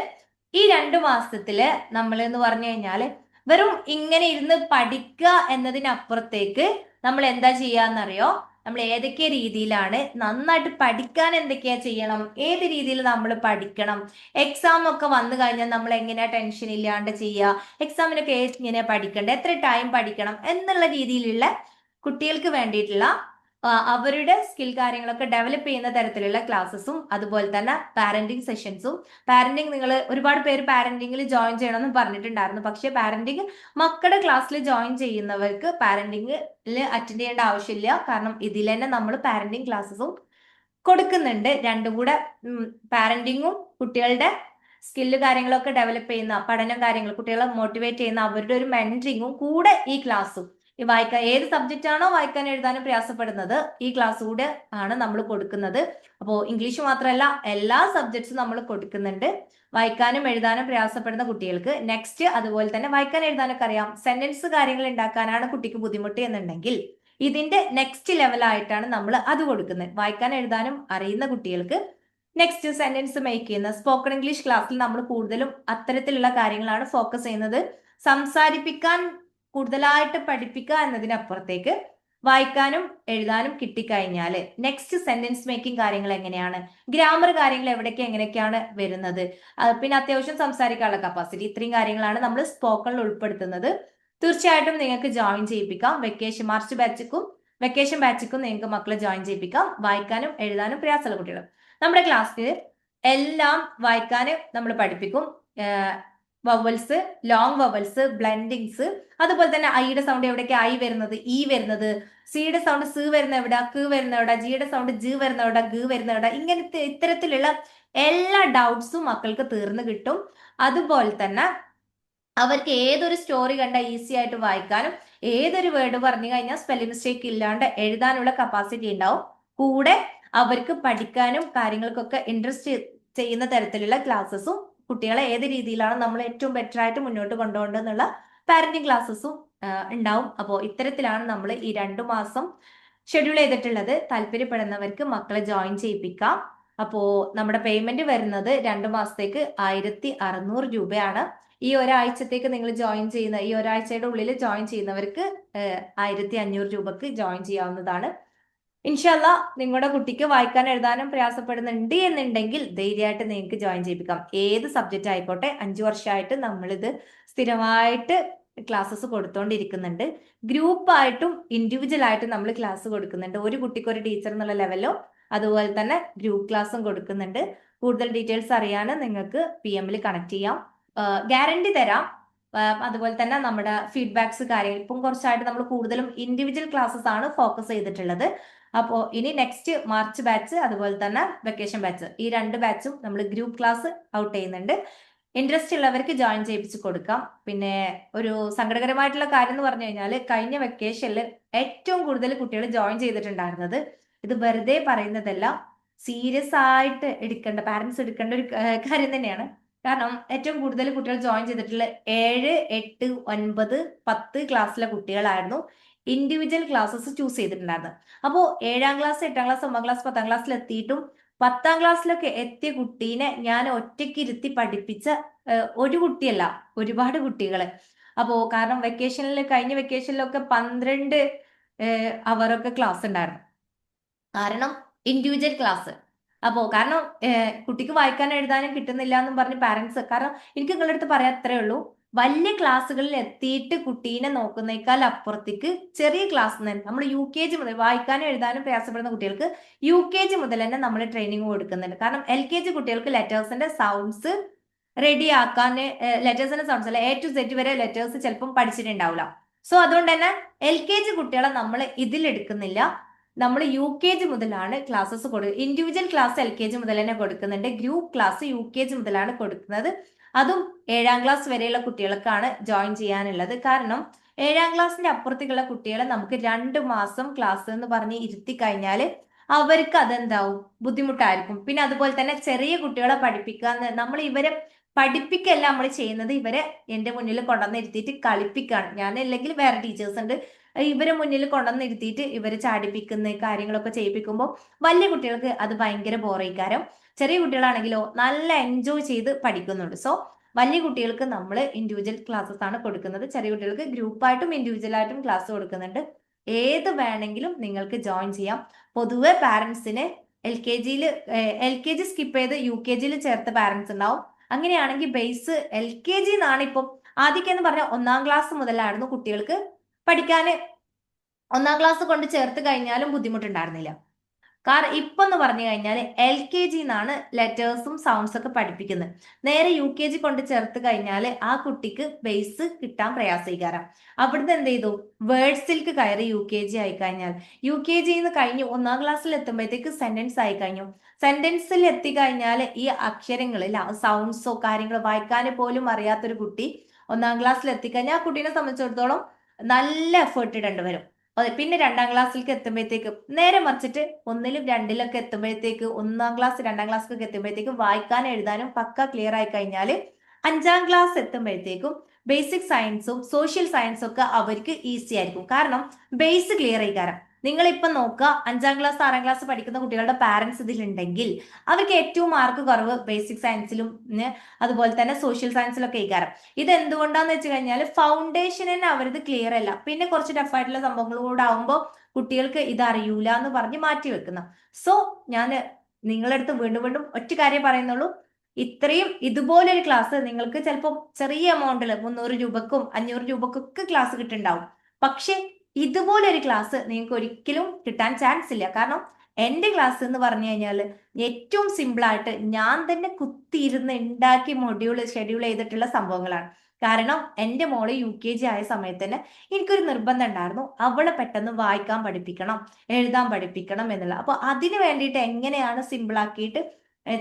ഈ 2 മാസത്തില് നമ്മൾ എന്ന് പറഞ്ഞു കഴിഞ്ഞാല് വെറും ഇങ്ങനെ ഇരുന്ന് പഠിക്കുക എന്നതിനപ്പുറത്തേക്ക് നമ്മൾ എന്താ ചെയ്യാന്നറിയോ? നമ്മൾ ഏതൊക്കെ രീതിയിലാണ് നന്നായിട്ട് പഠിക്കാൻ എന്തൊക്കെയാ ചെയ്യണം, ഏത് രീതിയിൽ നമ്മൾ പഠിക്കണം, എക്സാം ഒക്കെ വന്നു കഴിഞ്ഞാൽ നമ്മൾ എങ്ങനെയാ ടെൻഷൻ ഇല്ലാണ്ട് ചെയ്യുക, എക്സാമിനൊക്കെ എങ്ങനെ പഠിക്കണ്ടേ, എത്ര ടൈം പഠിക്കണം എന്നുള്ള രീതിയിലുള്ള കുട്ടികൾക്ക് വേണ്ടിയിട്ടുള്ള അവരുടെ സ്കിൽ കാര്യങ്ങളൊക്കെ ഡെവലപ്പ് ചെയ്യുന്ന തരത്തിലുള്ള ക്ലാസ്സസും അതുപോലെ തന്നെ പാരന്റിങ് സെഷൻസും. പാരന്റിങ് നിങ്ങൾ ഒരുപാട് പേര് പാരന്റിങ്ങിൽ ജോയിൻ ചെയ്യണമെന്ന് പറഞ്ഞിട്ടുണ്ടായിരുന്നു. പക്ഷേ പാരന്റിങ് മക്കളുടെ ക്ലാസ്സിൽ ജോയിൻ ചെയ്യുന്നവർക്ക് പാരന്റിങ്ങിൽ അറ്റൻഡ് ചെയ്യേണ്ട ആവശ്യമില്ല. കാരണം ഇതിൽ തന്നെ നമ്മൾ പാരന്റിങ് ക്ലാസ്സസും കൊടുക്കുന്നുണ്ട്. രണ്ടും കൂടെ പാരന്റിങ്ങും കുട്ടികളുടെ സ്കില്ല് കാര്യങ്ങളൊക്കെ ഡെവലപ്പ് ചെയ്യുന്ന പഠനം കാര്യങ്ങൾ കുട്ടികളെ മോട്ടിവേറ്റ് ചെയ്യുന്ന അവരുടെ ഒരു മെന്ററിങ്ങും കൂടെ ഈ ക്ലാസ്സും. ഈ വായിക്കാൻ ഏത് സബ്ജക്റ്റ് ആണോ വായിക്കാൻ എഴുതാനും പ്രയാസപ്പെടുന്നത് ഈ ക്ലാസ് കൂടെ ആണ് നമ്മൾ കൊടുക്കുന്നത്. അപ്പോൾ ഇംഗ്ലീഷ് മാത്രമല്ല എല്ലാ സബ്ജക്ട്സും നമ്മൾ കൊടുക്കുന്നുണ്ട്. വായിക്കാനും എഴുതാനും പ്രയാസപ്പെടുന്ന കുട്ടികൾക്ക് നെക്സ്റ്റ് അതുപോലെ തന്നെ വായിക്കാൻ എഴുതാനൊക്കെ അറിയാം, സെന്റൻസ് കാര്യങ്ങൾ ഉണ്ടാക്കാനാണ് കുട്ടിക്ക് ബുദ്ധിമുട്ട് എന്നുണ്ടെങ്കിൽ ഇതിന്റെ നെക്സ്റ്റ് ലെവലായിട്ടാണ് നമ്മൾ അത് കൊടുക്കുന്നത്. വായിക്കാൻ എഴുതാനും അറിയുന്ന കുട്ടികൾക്ക് നെക്സ്റ്റ് സെന്റൻസ് മേക്ക് ചെയ്യുന്ന സ്പോക്കൺ ഇംഗ്ലീഷ് ക്ലാസ്സിൽ നമ്മൾ കൂടുതലും അത്തരത്തിലുള്ള കാര്യങ്ങളാണ് ഫോക്കസ് ചെയ്യുന്നത്. സംസാരിപ്പിക്കാൻ കൂടുതലായിട്ട് പഠിപ്പിക്കുക എന്നതിനപ്പുറത്തേക്ക് വായിക്കാനും എഴുതാനും കിട്ടിക്കഴിഞ്ഞാൽ നെക്സ്റ്റ് സെന്റൻസ് മേക്കിംഗ് കാര്യങ്ങൾ എങ്ങനെയാണ്, ഗ്രാമർ കാര്യങ്ങൾ എവിടേക്ക് എങ്ങനെയൊക്കെയാണ് വരുന്നത്, പിന്നെ അത്യാവശ്യം സംസാരിക്കാനുള്ള കപ്പാസിറ്റി, ഇത്രയും കാര്യങ്ങളാണ് നമ്മൾ സ്പോക്കണിൽ ഉൾപ്പെടുത്തുന്നത്. തീർച്ചയായിട്ടും നിങ്ങൾക്ക് ജോയിൻ ചെയ്യിപ്പിക്കാം. വെക്കേഷൻ ബാച്ചിക്കും നിങ്ങൾക്ക് മക്കളെ ജോയിൻ ചെയ്യിപ്പിക്കാം. വായിക്കാനും എഴുതാനും പ്രയാസമുള്ള കുട്ടികൾ നമ്മുടെ ക്ലാസ്സിൽ എല്ലാം വായിക്കാൻ നമ്മൾ പഠിപ്പിക്കും. വവൽസ്, ലോങ് വവൽസ്, ബ്ലെൻഡിങ്സ്, അതുപോലെ തന്നെ ഐയുടെ സൗണ്ട് എവിടേക്ക് ഐ വരുന്നത്, ഇ വരുന്നത്, സിയുടെ സൗണ്ട് സി വരുന്ന എവിടെ, ക് വരുന്ന എവിടെ, ജിയുടെ സൗണ്ട് ജി വരുന്ന എവിടെ, ഗ വരുന്ന എവിടെ, ഇങ്ങനത്തെ ഇത്തരത്തിലുള്ള എല്ലാ ഡൗട്ട്സും മക്കൾക്ക് തീർന്നു കിട്ടും. അതുപോലെ തന്നെ അവർക്ക് ഏതൊരു സ്റ്റോറി കണ്ട ഈസി ആയിട്ട് വായിക്കാനും ഏതൊരു വേർഡ് പറഞ്ഞു കഴിഞ്ഞാൽ സ്പെല്ലിംഗ് മിസ്റ്റേക്ക് ഇല്ലാണ്ട് എഴുതാനുള്ള കപ്പാസിറ്റി ഉണ്ടാവും. കൂടെ അവർക്ക് പഠിക്കാനും കാര്യങ്ങൾക്കൊക്കെ ഇൻട്രസ്റ്റ് ചെയ്യുന്ന തരത്തിലുള്ള ക്ലാസ്സസും കുട്ടികളെ ഏത് രീതിയിലാണ് നമ്മൾ ഏറ്റവും ബെറ്റർ ആയിട്ട് മുന്നോട്ട് കൊണ്ടുപോകേണ്ടതെന്നുള്ള പാരന്റിങ് ക്ലാസ്സസും ഉണ്ടാവും. അപ്പോൾ ഇത്തരത്തിലാണ് നമ്മൾ ഈ 2 മാസം ഷെഡ്യൂൾ ചെയ്തിട്ടുള്ളത്. താല്പര്യപ്പെടുന്നവർക്ക് മക്കളെ ജോയിൻ ചെയ്യിപ്പിക്കാം. അപ്പോൾ നമ്മുടെ പേയ്മെന്റ് വരുന്നത് 2 മാസത്തേക്ക് 1600 രൂപയാണ്. ഈ ഒരാഴ്ചത്തേക്ക് നിങ്ങൾ ജോയിൻ ചെയ്യുന്ന ഈ ഒരാഴ്ചയുടെ ഉള്ളിൽ ജോയിൻ ചെയ്യുന്നവർക്ക് 1500 രൂപക്ക് ജോയിൻ ചെയ്യാവുന്നതാണ്. ഇൻഷാല്ല നിങ്ങളുടെ കുട്ടിക്ക് വായിക്കാൻ എഴുതാനും പ്രയാസപ്പെടുന്നുണ്ട് എന്നുണ്ടെങ്കിൽ ധൈര്യമായിട്ട് നിങ്ങൾക്ക് ജോയിൻ ചെയ്യിപ്പിക്കാം. ഏത് സബ്ജക്റ്റ് ആയിക്കോട്ടെ. 5 വർഷമായിട്ട് നമ്മളിത് സ്ഥിരമായിട്ട് ക്ലാസ്സസ് കൊടുത്തോണ്ടിരിക്കുന്നുണ്ട്. ഗ്രൂപ്പായിട്ടും ഇൻഡിവിജ്വൽ ആയിട്ടും നമ്മൾ ക്ലാസ് കൊടുക്കുന്നുണ്ട്. ഒരു കുട്ടിക്ക് ഒരു ടീച്ചർ എന്നുള്ള ലെവലോ അതുപോലെ തന്നെ ഗ്രൂപ്പ് ക്ലാസ്സും കൊടുക്കുന്നുണ്ട്. കൂടുതൽ ഡീറ്റെയിൽസ് അറിയാൻ നിങ്ങൾക്ക് PM കണക്ട് ചെയ്യാം. ഗ്യാരണ്ടി തരാം. അതുപോലെ തന്നെ നമ്മുടെ ഫീഡ്ബാക്സ് കാര്യങ്ങൾ ഇപ്പം കുറച്ചായിട്ട് നമ്മൾ കൂടുതലും ഇൻഡിവിജ്വൽ ക്ലാസ്സസ് ആണ് ഫോക്കസ് ചെയ്തിട്ടുള്ളത്. അപ്പോൾ ഇനി നെക്സ്റ്റ് മാർച്ച് ബാച്ച് അതുപോലെ തന്നെ വെക്കേഷൻ ബാച്ച് ഈ 2 ബാച്ചും നമ്മൾ ഗ്രൂപ്പ് ക്ലാസ് ഔട്ട് ചെയ്യുന്നുണ്ട്. ഇൻട്രസ്റ്റ് ഉള്ളവർക്ക് ജോയിൻ ചെയ്യിപ്പിച്ച് കൊടുക്കാം. പിന്നെ ഒരു സങ്കടകരമായിട്ടുള്ള കാര്യം എന്ന് പറഞ്ഞു കഴിഞ്ഞാൽ കഴിഞ്ഞ വെക്കേഷനിൽ ഏറ്റവും കൂടുതൽ കുട്ടികൾ ജോയിൻ ചെയ്തിട്ടുണ്ടായിരുന്നത്, ഇത് വെറുതെ പറയുന്നതല്ല, സീരിയസ് ആയിട്ട് എടുക്കേണ്ട പാരന്റ്സ് എടുക്കേണ്ട ഒരു കാര്യം തന്നെയാണ്. കാരണം ഏറ്റവും കൂടുതൽ കുട്ടികൾ ജോയിൻ ചെയ്തിട്ടുള്ള 7, 8, 9, 10 ക്ലാസ്സിലെ കുട്ടികളായിരുന്നു ഇൻഡിവിജ്വൽ ക്ലാസ്സസ് ചൂസ് ചെയ്തിട്ടുണ്ടായിരുന്നത്. അപ്പോൾ 7ാം ക്ലാസ്, 8ാം ക്ലാസ്, 9ാം ക്ലാസ്, 10ാം ക്ലാസ്സിൽ എത്തിയിട്ടും 10ാം ക്ലാസ്സിലൊക്കെ എത്തിയ കുട്ടീനെ ഞാൻ ഒറ്റയ്ക്ക് ഇരുത്തി പഠിപ്പിച്ച ഒരു കുട്ടിയല്ല, ഒരുപാട് കുട്ടികള്. അപ്പോ കാരണം കഴിഞ്ഞ വെക്കേഷനിലൊക്കെ 12 അവറൊക്കെ ക്ലാസ് ഉണ്ടായിരുന്നു. കാരണം ഇൻഡിവിജ്വൽ ക്ലാസ്. അപ്പോ കാരണം കുട്ടിക്ക് വായിക്കാൻ എഴുതാനും കിട്ടുന്നില്ല എന്നും പറഞ്ഞ് പാരന്റ്സ്, കാരണം എനിക്ക് നിങ്ങളുടെ അടുത്ത് പറയാൻ അത്രേ ഉള്ളൂ, വലിയ ക്ലാസ്സുകളിൽ എത്തിയിട്ട് കുട്ടീനെ നോക്കുന്നേക്കാൾ അപ്പുറത്തേക്ക് ചെറിയ ക്ലാസ് നമ്മൾ UKG മുതൽ വായിക്കാനും എഴുതാനും പ്രയാസപ്പെടുന്ന കുട്ടികൾക്ക് UKG മുതൽ തന്നെ നമ്മൾ ട്രെയിനിങ് കൊടുക്കുന്നുണ്ട്. കാരണം LKG കുട്ടികൾക്ക് ലെറ്റേഴ്സിന്റെ സൗണ്ട്സ് റെഡി ആക്കാൻ, ലെറ്റേഴ്സിന്റെ സൗണ്ട്സ് അല്ല A to Z വരെ ലെറ്റേഴ്സ് ചിലപ്പം പഠിച്ചിട്ടുണ്ടാവില്ല. സോ അതുകൊണ്ട് തന്നെ LKG കുട്ടികളെ നമ്മൾ ഇതിലെടുക്കുന്നില്ല. നമ്മൾ UKG മുതലാണ് ക്ലാസ്സസ് കൊടുക്കുക. ഇൻഡിവിജ്വൽ ക്ലാസ് LKG മുതൽ തന്നെ കൊടുക്കുന്നുണ്ട്. ഗ്രൂപ്പ് ക്ലാസ് UKG മുതലാണ് കൊടുക്കുന്നത്. അതും 7ാം ക്ലാസ് വരെയുള്ള കുട്ടികൾക്കാണ് ജോയിൻ ചെയ്യാനുള്ളത്. കാരണം 7ാം ക്ലാസ്സിന്റെ അപ്പുറത്തേക്കുള്ള കുട്ടികളെ നമുക്ക് 2 മാസം ക്ലാസ് എന്ന് പറഞ്ഞ് ഇരുത്തി കഴിഞ്ഞാൽ അവർക്ക് അതെന്താവും, ബുദ്ധിമുട്ടായിരിക്കും. പിന്നെ അതുപോലെ തന്നെ ചെറിയ കുട്ടികളെ പഠിപ്പിക്കുക, നമ്മൾ ഇവരെ പഠിപ്പിക്കല്ല നമ്മൾ ചെയ്യുന്നത്, ഇവരെ എന്റെ മുന്നിൽ കൊണ്ടുവന്നിരുത്തിയിട്ട് കളിപ്പിക്കുകയാണ്. ഞാനല്ലെങ്കിൽ വേറെ ടീച്ചേഴ്സ് ഉണ്ട്, ഇവരെ മുന്നിൽ കൊണ്ടുവന്നിരുത്തിയിട്ട് ഇവരെ ചാടിപ്പിക്കുന്ന കാര്യങ്ങളൊക്കെ ചെയ്യിപ്പിക്കുമ്പോൾ വലിയ കുട്ടികൾക്ക് അത് ഭയങ്കര ബോറേക്കാരം. ചെറിയ കുട്ടികളാണെങ്കിലോ നല്ല എൻജോയ് ചെയ്ത് പഠിക്കുന്നുണ്ട്. സോ വലിയ കുട്ടികൾക്ക് നമ്മൾ ഇൻഡിവിജ്വൽ ക്ലാസ്സസ് ആണ് കൊടുക്കുന്നത്, ചെറിയ കുട്ടികൾക്ക് ഗ്രൂപ്പായിട്ടും ഇൻഡിവിജ്വൽ ക്ലാസ് കൊടുക്കുന്നുണ്ട്. ഏത് വേണമെങ്കിലും നിങ്ങൾക്ക് ജോയിൻ ചെയ്യാം. പൊതുവെ പാരന്റ്സിന് എൽ കെ ജി സ്കിപ്പ് ചെയ്ത് യു കെ ജിയിൽ ചേർത്ത പാരന്റ്സ് ഉണ്ടാവും. അങ്ങനെയാണെങ്കിൽ ബേസ് എൽ കെ ജി എന്നാണ് ഇപ്പം. ആദ്യമൊക്കെ എന്ന് പറഞ്ഞാൽ 1-ാം ക്ലാസ് മുതലായിരുന്നു കുട്ടികൾക്ക് പഠിക്കാന്, 1-ാം ക്ലാസ് കൊണ്ട് ചേർത്ത് കഴിഞ്ഞാലും ബുദ്ധിമുട്ടുണ്ടായിരുന്നില്ല. കാരണം ഇപ്പൊ എന്ന് പറഞ്ഞു കഴിഞ്ഞാൽ എൽ കെ ജി എന്നാണ് ലെറ്റേഴ്സും സൗണ്ട്സ് ഒക്കെ പഠിപ്പിക്കുന്നത്. നേരെ യു കെ ജി കൊണ്ട് ചേർത്ത് കഴിഞ്ഞാൽ ആ കുട്ടിക്ക് ബേസ് കിട്ടാൻ പ്രയാസീകാരം. അവിടുന്ന് എന്ത് ചെയ്തു, വേർഡ്സിലേക്ക് കയറി യു കെ ജി ആയി കഴിഞ്ഞാൽ, യു കെ ജിന്ന് കഴിഞ്ഞു 1-ാം ക്ലാസ്സിൽ എത്തുമ്പോഴത്തേക്ക് സെന്റൻസ് ആയി കഴിഞ്ഞു. സെന്റൻസിൽ എത്തിക്കഴിഞ്ഞാൽ ഈ അക്ഷരങ്ങളിൽ സൗണ്ട്സോ കാര്യങ്ങളോ വായിക്കാൻ പോലും അറിയാത്തൊരു കുട്ടി 1-ാം ക്ലാസ്സിൽ എത്തിക്കഴിഞ്ഞാൽ ആ കുട്ടീനെ സംബന്ധിച്ചിടത്തോളം നല്ല എഫേർട്ട് ഇടേണ്ടി വരും. അതെ, പിന്നെ 2-ാം ക്ലാസ്സിലേക്ക് എത്തുമ്പോഴത്തേക്കും നേരെ മറിച്ചിട്ട് 1-ലും 2-ലൊക്കെ എത്തുമ്പോഴത്തേക്ക് 1-ാം ക്ലാസ് 2-ാം ക്ലാസ്സിലേക്ക് എത്തുമ്പോഴത്തേക്കും വായിക്കാനും എഴുതാനും പക്ക ക്ലിയർ ആയി കഴിഞ്ഞാൽ 5-ാം ക്ലാസ് എത്തുമ്പോഴത്തേക്കും ബേസിക് സയൻസും സോഷ്യൽ സയൻസും ഒക്കെ അവർക്ക് ഈസി ആയിരിക്കും. കാരണം ബേസ് ക്ലിയർ ആയി. കാരണം നിങ്ങളിപ്പം നോക്കുക, 5-ാം ക്ലാസ് 6-ാം ക്ലാസ് പഠിക്കുന്ന കുട്ടികളുടെ പാരന്റ്സ് ഇതിലുണ്ടെങ്കിൽ അവർക്ക് ഏറ്റവും മാർക്ക് കുറവ് ബേസിക് സയൻസിലും അതുപോലെ തന്നെ സോഷ്യൽ സയൻസിലൊക്കെ ഇക്കാരം. ഇത് എന്തുകൊണ്ടാന്ന് വെച്ച് കഴിഞ്ഞാൽ ഫൗണ്ടേഷൻ തന്നെ അവരത് ക്ലിയർ അല്ല. പിന്നെ കുറച്ച് ടഫായിട്ടുള്ള സംഭവങ്ങൾ കൂടെ ആവുമ്പോൾ കുട്ടികൾക്ക് ഇത് അറിയൂല എന്ന് പറഞ്ഞ് മാറ്റി വെക്കുന്ന. സോ ഞാൻ നിങ്ങളടുത്ത് വീണ്ടും വീണ്ടും ഒറ്റ കാര്യം പറയുന്നുള്ളൂ, ഇത്രയും ഇതുപോലൊരു ക്ലാസ് നിങ്ങൾക്ക് ചിലപ്പോൾ ചെറിയ എമൗണ്ടിൽ 300 രൂപക്കും 500 രൂപക്കൊക്കെ ക്ലാസ് കിട്ടുന്നുണ്ടാവും. പക്ഷെ ഇതുപോലൊരു ക്ലാസ് നിങ്ങൾക്ക് ഒരിക്കലും കിട്ടാൻ ചാൻസ് ഇല്ല. കാരണം എന്റെ ക്ലാസ് എന്ന് പറഞ്ഞു കഴിഞ്ഞാൽ ഏറ്റവും സിമ്പിൾ ആയിട്ട് ഞാൻ തന്നെ കുത്തിയിരുന്ന് ഉണ്ടാക്കി ഷെഡ്യൂൾ ചെയ്തിട്ടുള്ള സംഭവങ്ങളാണ്. കാരണം എന്റെ മോള് യു കെ ജി ആയ സമയത്ത് തന്നെ എനിക്കൊരു നിർബന്ധം ഉണ്ടായിരുന്നു, അവളെ പെട്ടെന്ന് വായിക്കാൻ പഠിപ്പിക്കണം, എഴുതാൻ പഠിപ്പിക്കണം എന്നുള്ള. അപ്പൊ അതിന് വേണ്ടിയിട്ട് എങ്ങനെയാണ് സിമ്പിൾ ആക്കിയിട്ട്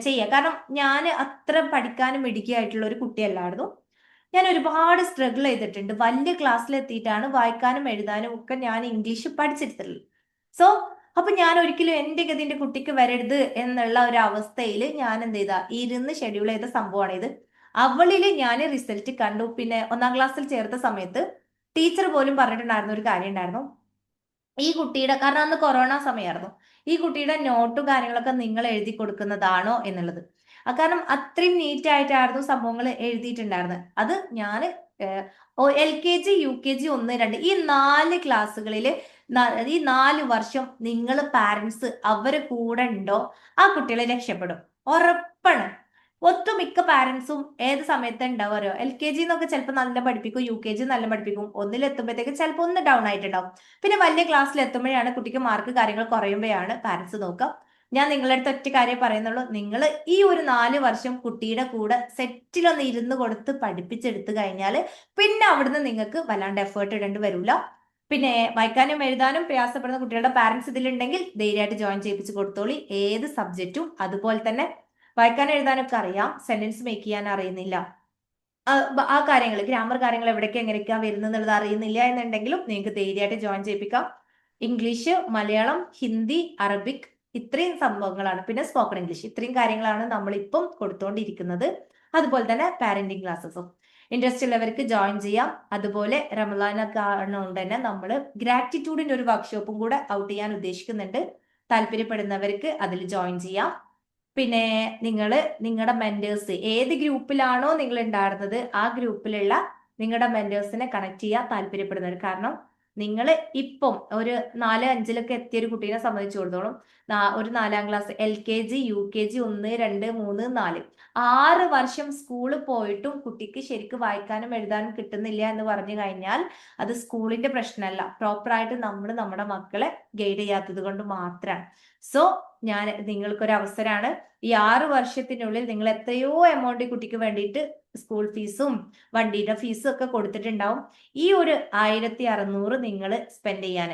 ചെയ്യുക. കാരണം ഞാൻ അത്ര പഠിക്കാനും മിടുക്കിയായിട്ടുള്ള ഒരു കുട്ടിയല്ലായിരുന്നു. ഞാൻ ഒരുപാട് സ്ട്രഗിൾ ചെയ്തിട്ടുണ്ട്. വലിയ ക്ലാസ്സിലെത്തിയിട്ടാണ് വായിക്കാനും എഴുതാനും ഒക്കെ ഞാൻ ഇംഗ്ലീഷ് പഠിച്ചെടുത്തുള്ളത്. സോ അപ്പൊ ഞാൻ ഒരിക്കലും എന്റെ ഗതിന്റെ കുട്ടിക്ക് വരരുത് എന്നുള്ള ഒരു അവസ്ഥയിൽ ഞാൻ എന്ത് ചെയ്ത ഇരുന്ന് ഷെഡ്യൂൾ ചെയ്ത സംഭവമാണ് ഇത്. അവളില് ഞാൻ റിസൾട്ട് കണ്ടു. പിന്നെ 1-ാം ക്ലാസ്സിൽ ചേർത്ത സമയത്ത് ടീച്ചർ പോലും പറഞ്ഞിട്ടുണ്ടായിരുന്ന ഒരു കാര്യം ഉണ്ടായിരുന്നു, ഈ കുട്ടിയുടെ, കാരണം അന്ന് കൊറോണ സമയമായിരുന്നു, ഈ കുട്ടിയുടെ നോട്ടും കാര്യങ്ങളൊക്കെ നിങ്ങൾ എഴുതി കൊടുക്കുന്നതാണോ എന്നുള്ളത്. കാരണം അത്രയും നീറ്റ് ആയിട്ടായിരുന്നു സംഭവങ്ങൾ എഴുതിയിട്ടുണ്ടായിരുന്നത്. അത് ഞാൻ L K G U K G 1, 2 ഈ 4 ക്ലാസ്സുകളിൽ ഈ 4 വർഷം നിങ്ങൾ പാരന്റ്സ് അവരെ കൂടെ ഉണ്ടോ ആ കുട്ടികളെ രക്ഷപ്പെടും, ഉറപ്പാണ്. ഒട്ടുമിക്ക പാരന്റ്സും ഏത് സമയത്ത് ഉണ്ടാവുമോ, എൽ കെ ജി എന്നൊക്കെ ചിലപ്പോൾ നല്ല പഠിപ്പിക്കും, യു കെ ജി നല്ല പഠിപ്പിക്കും, 1-ലെത്തുമ്പോഴത്തേക്ക് ചിലപ്പോൾ ഒന്ന് ഡൗൺ ആയിട്ടുണ്ടാവും. പിന്നെ വലിയ ക്ലാസ്സിൽ എത്തുമ്പോഴാണ് കുട്ടിക്ക് മാർക്ക് കാര്യങ്ങൾ കുറയുമ്പോഴാണ് പാരന്റ്സ് നോക്കുക. ഞാൻ നിങ്ങളുടെ അടുത്ത് ഒറ്റ കാര്യം പറയുന്നുള്ളൂ, നിങ്ങൾ ഈ ഒരു 4 വർഷം കുട്ടിയുടെ കൂടെ സെറ്റിലൊന്ന് ഇരുന്ന് കൊടുത്ത് പഠിപ്പിച്ചെടുത്തു കഴിഞ്ഞാൽ പിന്നെ അവിടുന്ന് നിങ്ങൾക്ക് വല്ലാണ്ട് എഫേർട്ട് ഇടേണ്ടി വരില്ല. പിന്നെ വായിക്കാനും എഴുതാനും പ്രയാസപ്പെടുന്ന കുട്ടികളുടെ പാരന്റ്സ് ഇതിലുണ്ടെങ്കിൽ ധൈര്യമായിട്ട് ജോയിൻ ചെയ്യിപ്പിച്ച് കൊടുത്തോളി. ഏത് സബ്ജക്റ്റും അതുപോലെ തന്നെ വായിക്കാൻ എഴുതാനൊക്കെ അറിയാം, സെന്റൻസ് മേക്ക് ചെയ്യാൻ അറിയുന്നില്ല, ആ കാര്യങ്ങൾ ഗ്രാമർ കാര്യങ്ങൾ എവിടേക്ക് എങ്ങനെയൊക്കെയാ വരുന്നത് അറിയുന്നില്ല എന്നുണ്ടെങ്കിലും നിങ്ങൾക്ക് ധൈര്യമായിട്ട് ജോയിൻ ചെയ്യിപ്പിക്കാം. ഇംഗ്ലീഷ്, മലയാളം, ഹിന്ദി, അറബിക് ഇത്രയും സംഭവങ്ങളാണ്. പിന്നെ സ്പോക്കൺ ഇംഗ്ലീഷ്, ഇത്രയും കാര്യങ്ങളാണ് നമ്മളിപ്പം കൊടുത്തുകൊണ്ടിരിക്കുന്നത്. അതുപോലെ തന്നെ പാരന്റിങ് ക്ലാസ്സസും. ഇൻട്രസ്റ്റ് ഉള്ളവർക്ക് ജോയിൻ ചെയ്യാം. അതുപോലെ റമദാനൊക്കെ ആണോണ്ട് തന്നെ നമ്മൾ ഗ്രാറ്റിറ്റ്യൂഡിന്റെ ഒരു വർക്ക്ഷോപ്പും കൂടെ ഔട്ട് ചെയ്യാൻ ഉദ്ദേശിക്കുന്നുണ്ട്. താല്പര്യപ്പെടുന്നവർക്ക് അതിൽ ജോയിൻ ചെയ്യാം. പിന്നെ നിങ്ങളുടെ മെന്റേഴ്സ് ഏത് ഗ്രൂപ്പിലാണോ നിങ്ങൾ ഉണ്ടായിരുന്നത് ആ ഗ്രൂപ്പിലുള്ള നിങ്ങളുടെ മെന്റേഴ്സിനെ കണക്ട് ചെയ്യാൻ താല്പര്യപ്പെടുന്നവർ. കാരണം നിങ്ങൾ ഇപ്പം ഒരു 4-5ലൊക്കെ എത്തിയ ഒരു കുട്ടീനെ സംബന്ധിച്ചിടത്തോളം ഒരു 4-ാം class L K G U K G 1, 2, 3, 4 6 വർഷം സ്കൂളിൽ പോയിട്ടും കുട്ടിക്ക് ശരിക്കും വായിക്കാനും എഴുതാനും കിട്ടുന്നില്ല എന്ന് പറഞ്ഞു കഴിഞ്ഞാൽ അത് സ്കൂളിന്റെ പ്രശ്നമല്ല, പ്രോപ്പറായിട്ട് നമ്മൾ നമ്മുടെ മക്കളെ ഗൈഡ് ചെയ്യാത്തത് കൊണ്ട് മാത്രമാണ്. സോ ഞാൻ നിങ്ങൾക്കൊരു അവസരമാണ്, ഈ 6 വർഷത്തിനുള്ളിൽ നിങ്ങൾ എത്രയോ എമൗണ്ട് കുട്ടിക്ക് വേണ്ടിയിട്ട് സ്കൂൾ ഫീസും വണ്ടിയുടെ ഫീസും ഒക്കെ കൊടുത്തിട്ടുണ്ടാവും. ഈ ഒരു 1600 നിങ്ങൾ സ്പെൻഡ് ചെയ്യാൻ,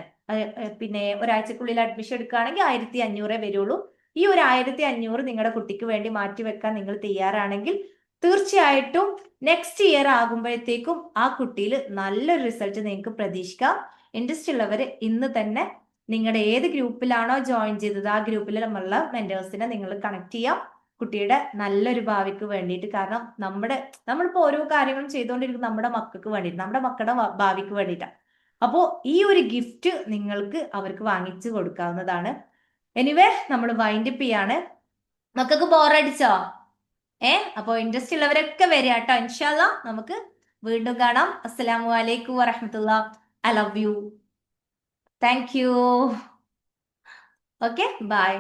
പിന്നെ ഒരാഴ്ചക്കുള്ളിൽ അഡ്മിഷൻ എടുക്കുകയാണെങ്കിൽ 1500 വരുള്ളൂ. ഈ ഒരു 1500 നിങ്ങളുടെ കുട്ടിക്ക് വേണ്ടി മാറ്റിവെക്കാൻ നിങ്ങൾ തയ്യാറാണെങ്കിൽ തീർച്ചയായിട്ടും നെക്സ്റ്റ് ഇയർ ആകുമ്പോഴത്തേക്കും ആ കുട്ടിയിൽ നല്ലൊരു റിസൾട്ട് നിങ്ങൾക്ക് പ്രതീക്ഷിക്കാം. ഇൻട്രസ്റ്റ് ഉള്ളവർ ഇന്ന് തന്നെ നിങ്ങളുടെ ഏത് ഗ്രൂപ്പിലാണോ ജോയിൻ ചെയ്തത് ആ ഗ്രൂപ്പിൽ നമ്മളുള്ള മെന്റേഴ്സിനെ നിങ്ങൾ കണക്ട് ചെയ്യാം. കുട്ടിയുടെ നല്ലൊരു ഭാവിക്ക് വേണ്ടിയിട്ട്. കാരണം നമ്മളിപ്പോ ഓരോ കാര്യങ്ങളും ചെയ്തുകൊണ്ടിരിക്കുന്നത് നമ്മുടെ മക്കൾക്ക് വേണ്ടിയിട്ട്, നമ്മുടെ മക്കളുടെ ഭാവിക്ക് വേണ്ടിയിട്ടാണ്. അപ്പോ ഈ ഒരു ഗിഫ്റ്റ് നിങ്ങൾക്ക് അവർക്ക് വാങ്ങിച്ചു കൊടുക്കാവുന്നതാണ്. എനിവേ നമ്മൾ വൈൻഡപ്പ് ചെയ്യാണ്. മക്കൾക്ക് ബോറടിച്ചോ? അപ്പോ ഇൻട്രസ്റ്റ് ഉള്ളവരൊക്കെ വരിക കേട്ടോ. ഇൻഷാ അല്ലാ നമുക്ക് വീണ്ടും കാണാം. അസ്സലാമു അലൈക്കും വറഹ്മത്തുള്ളാഹി. I love you. Thank you. Okay, by.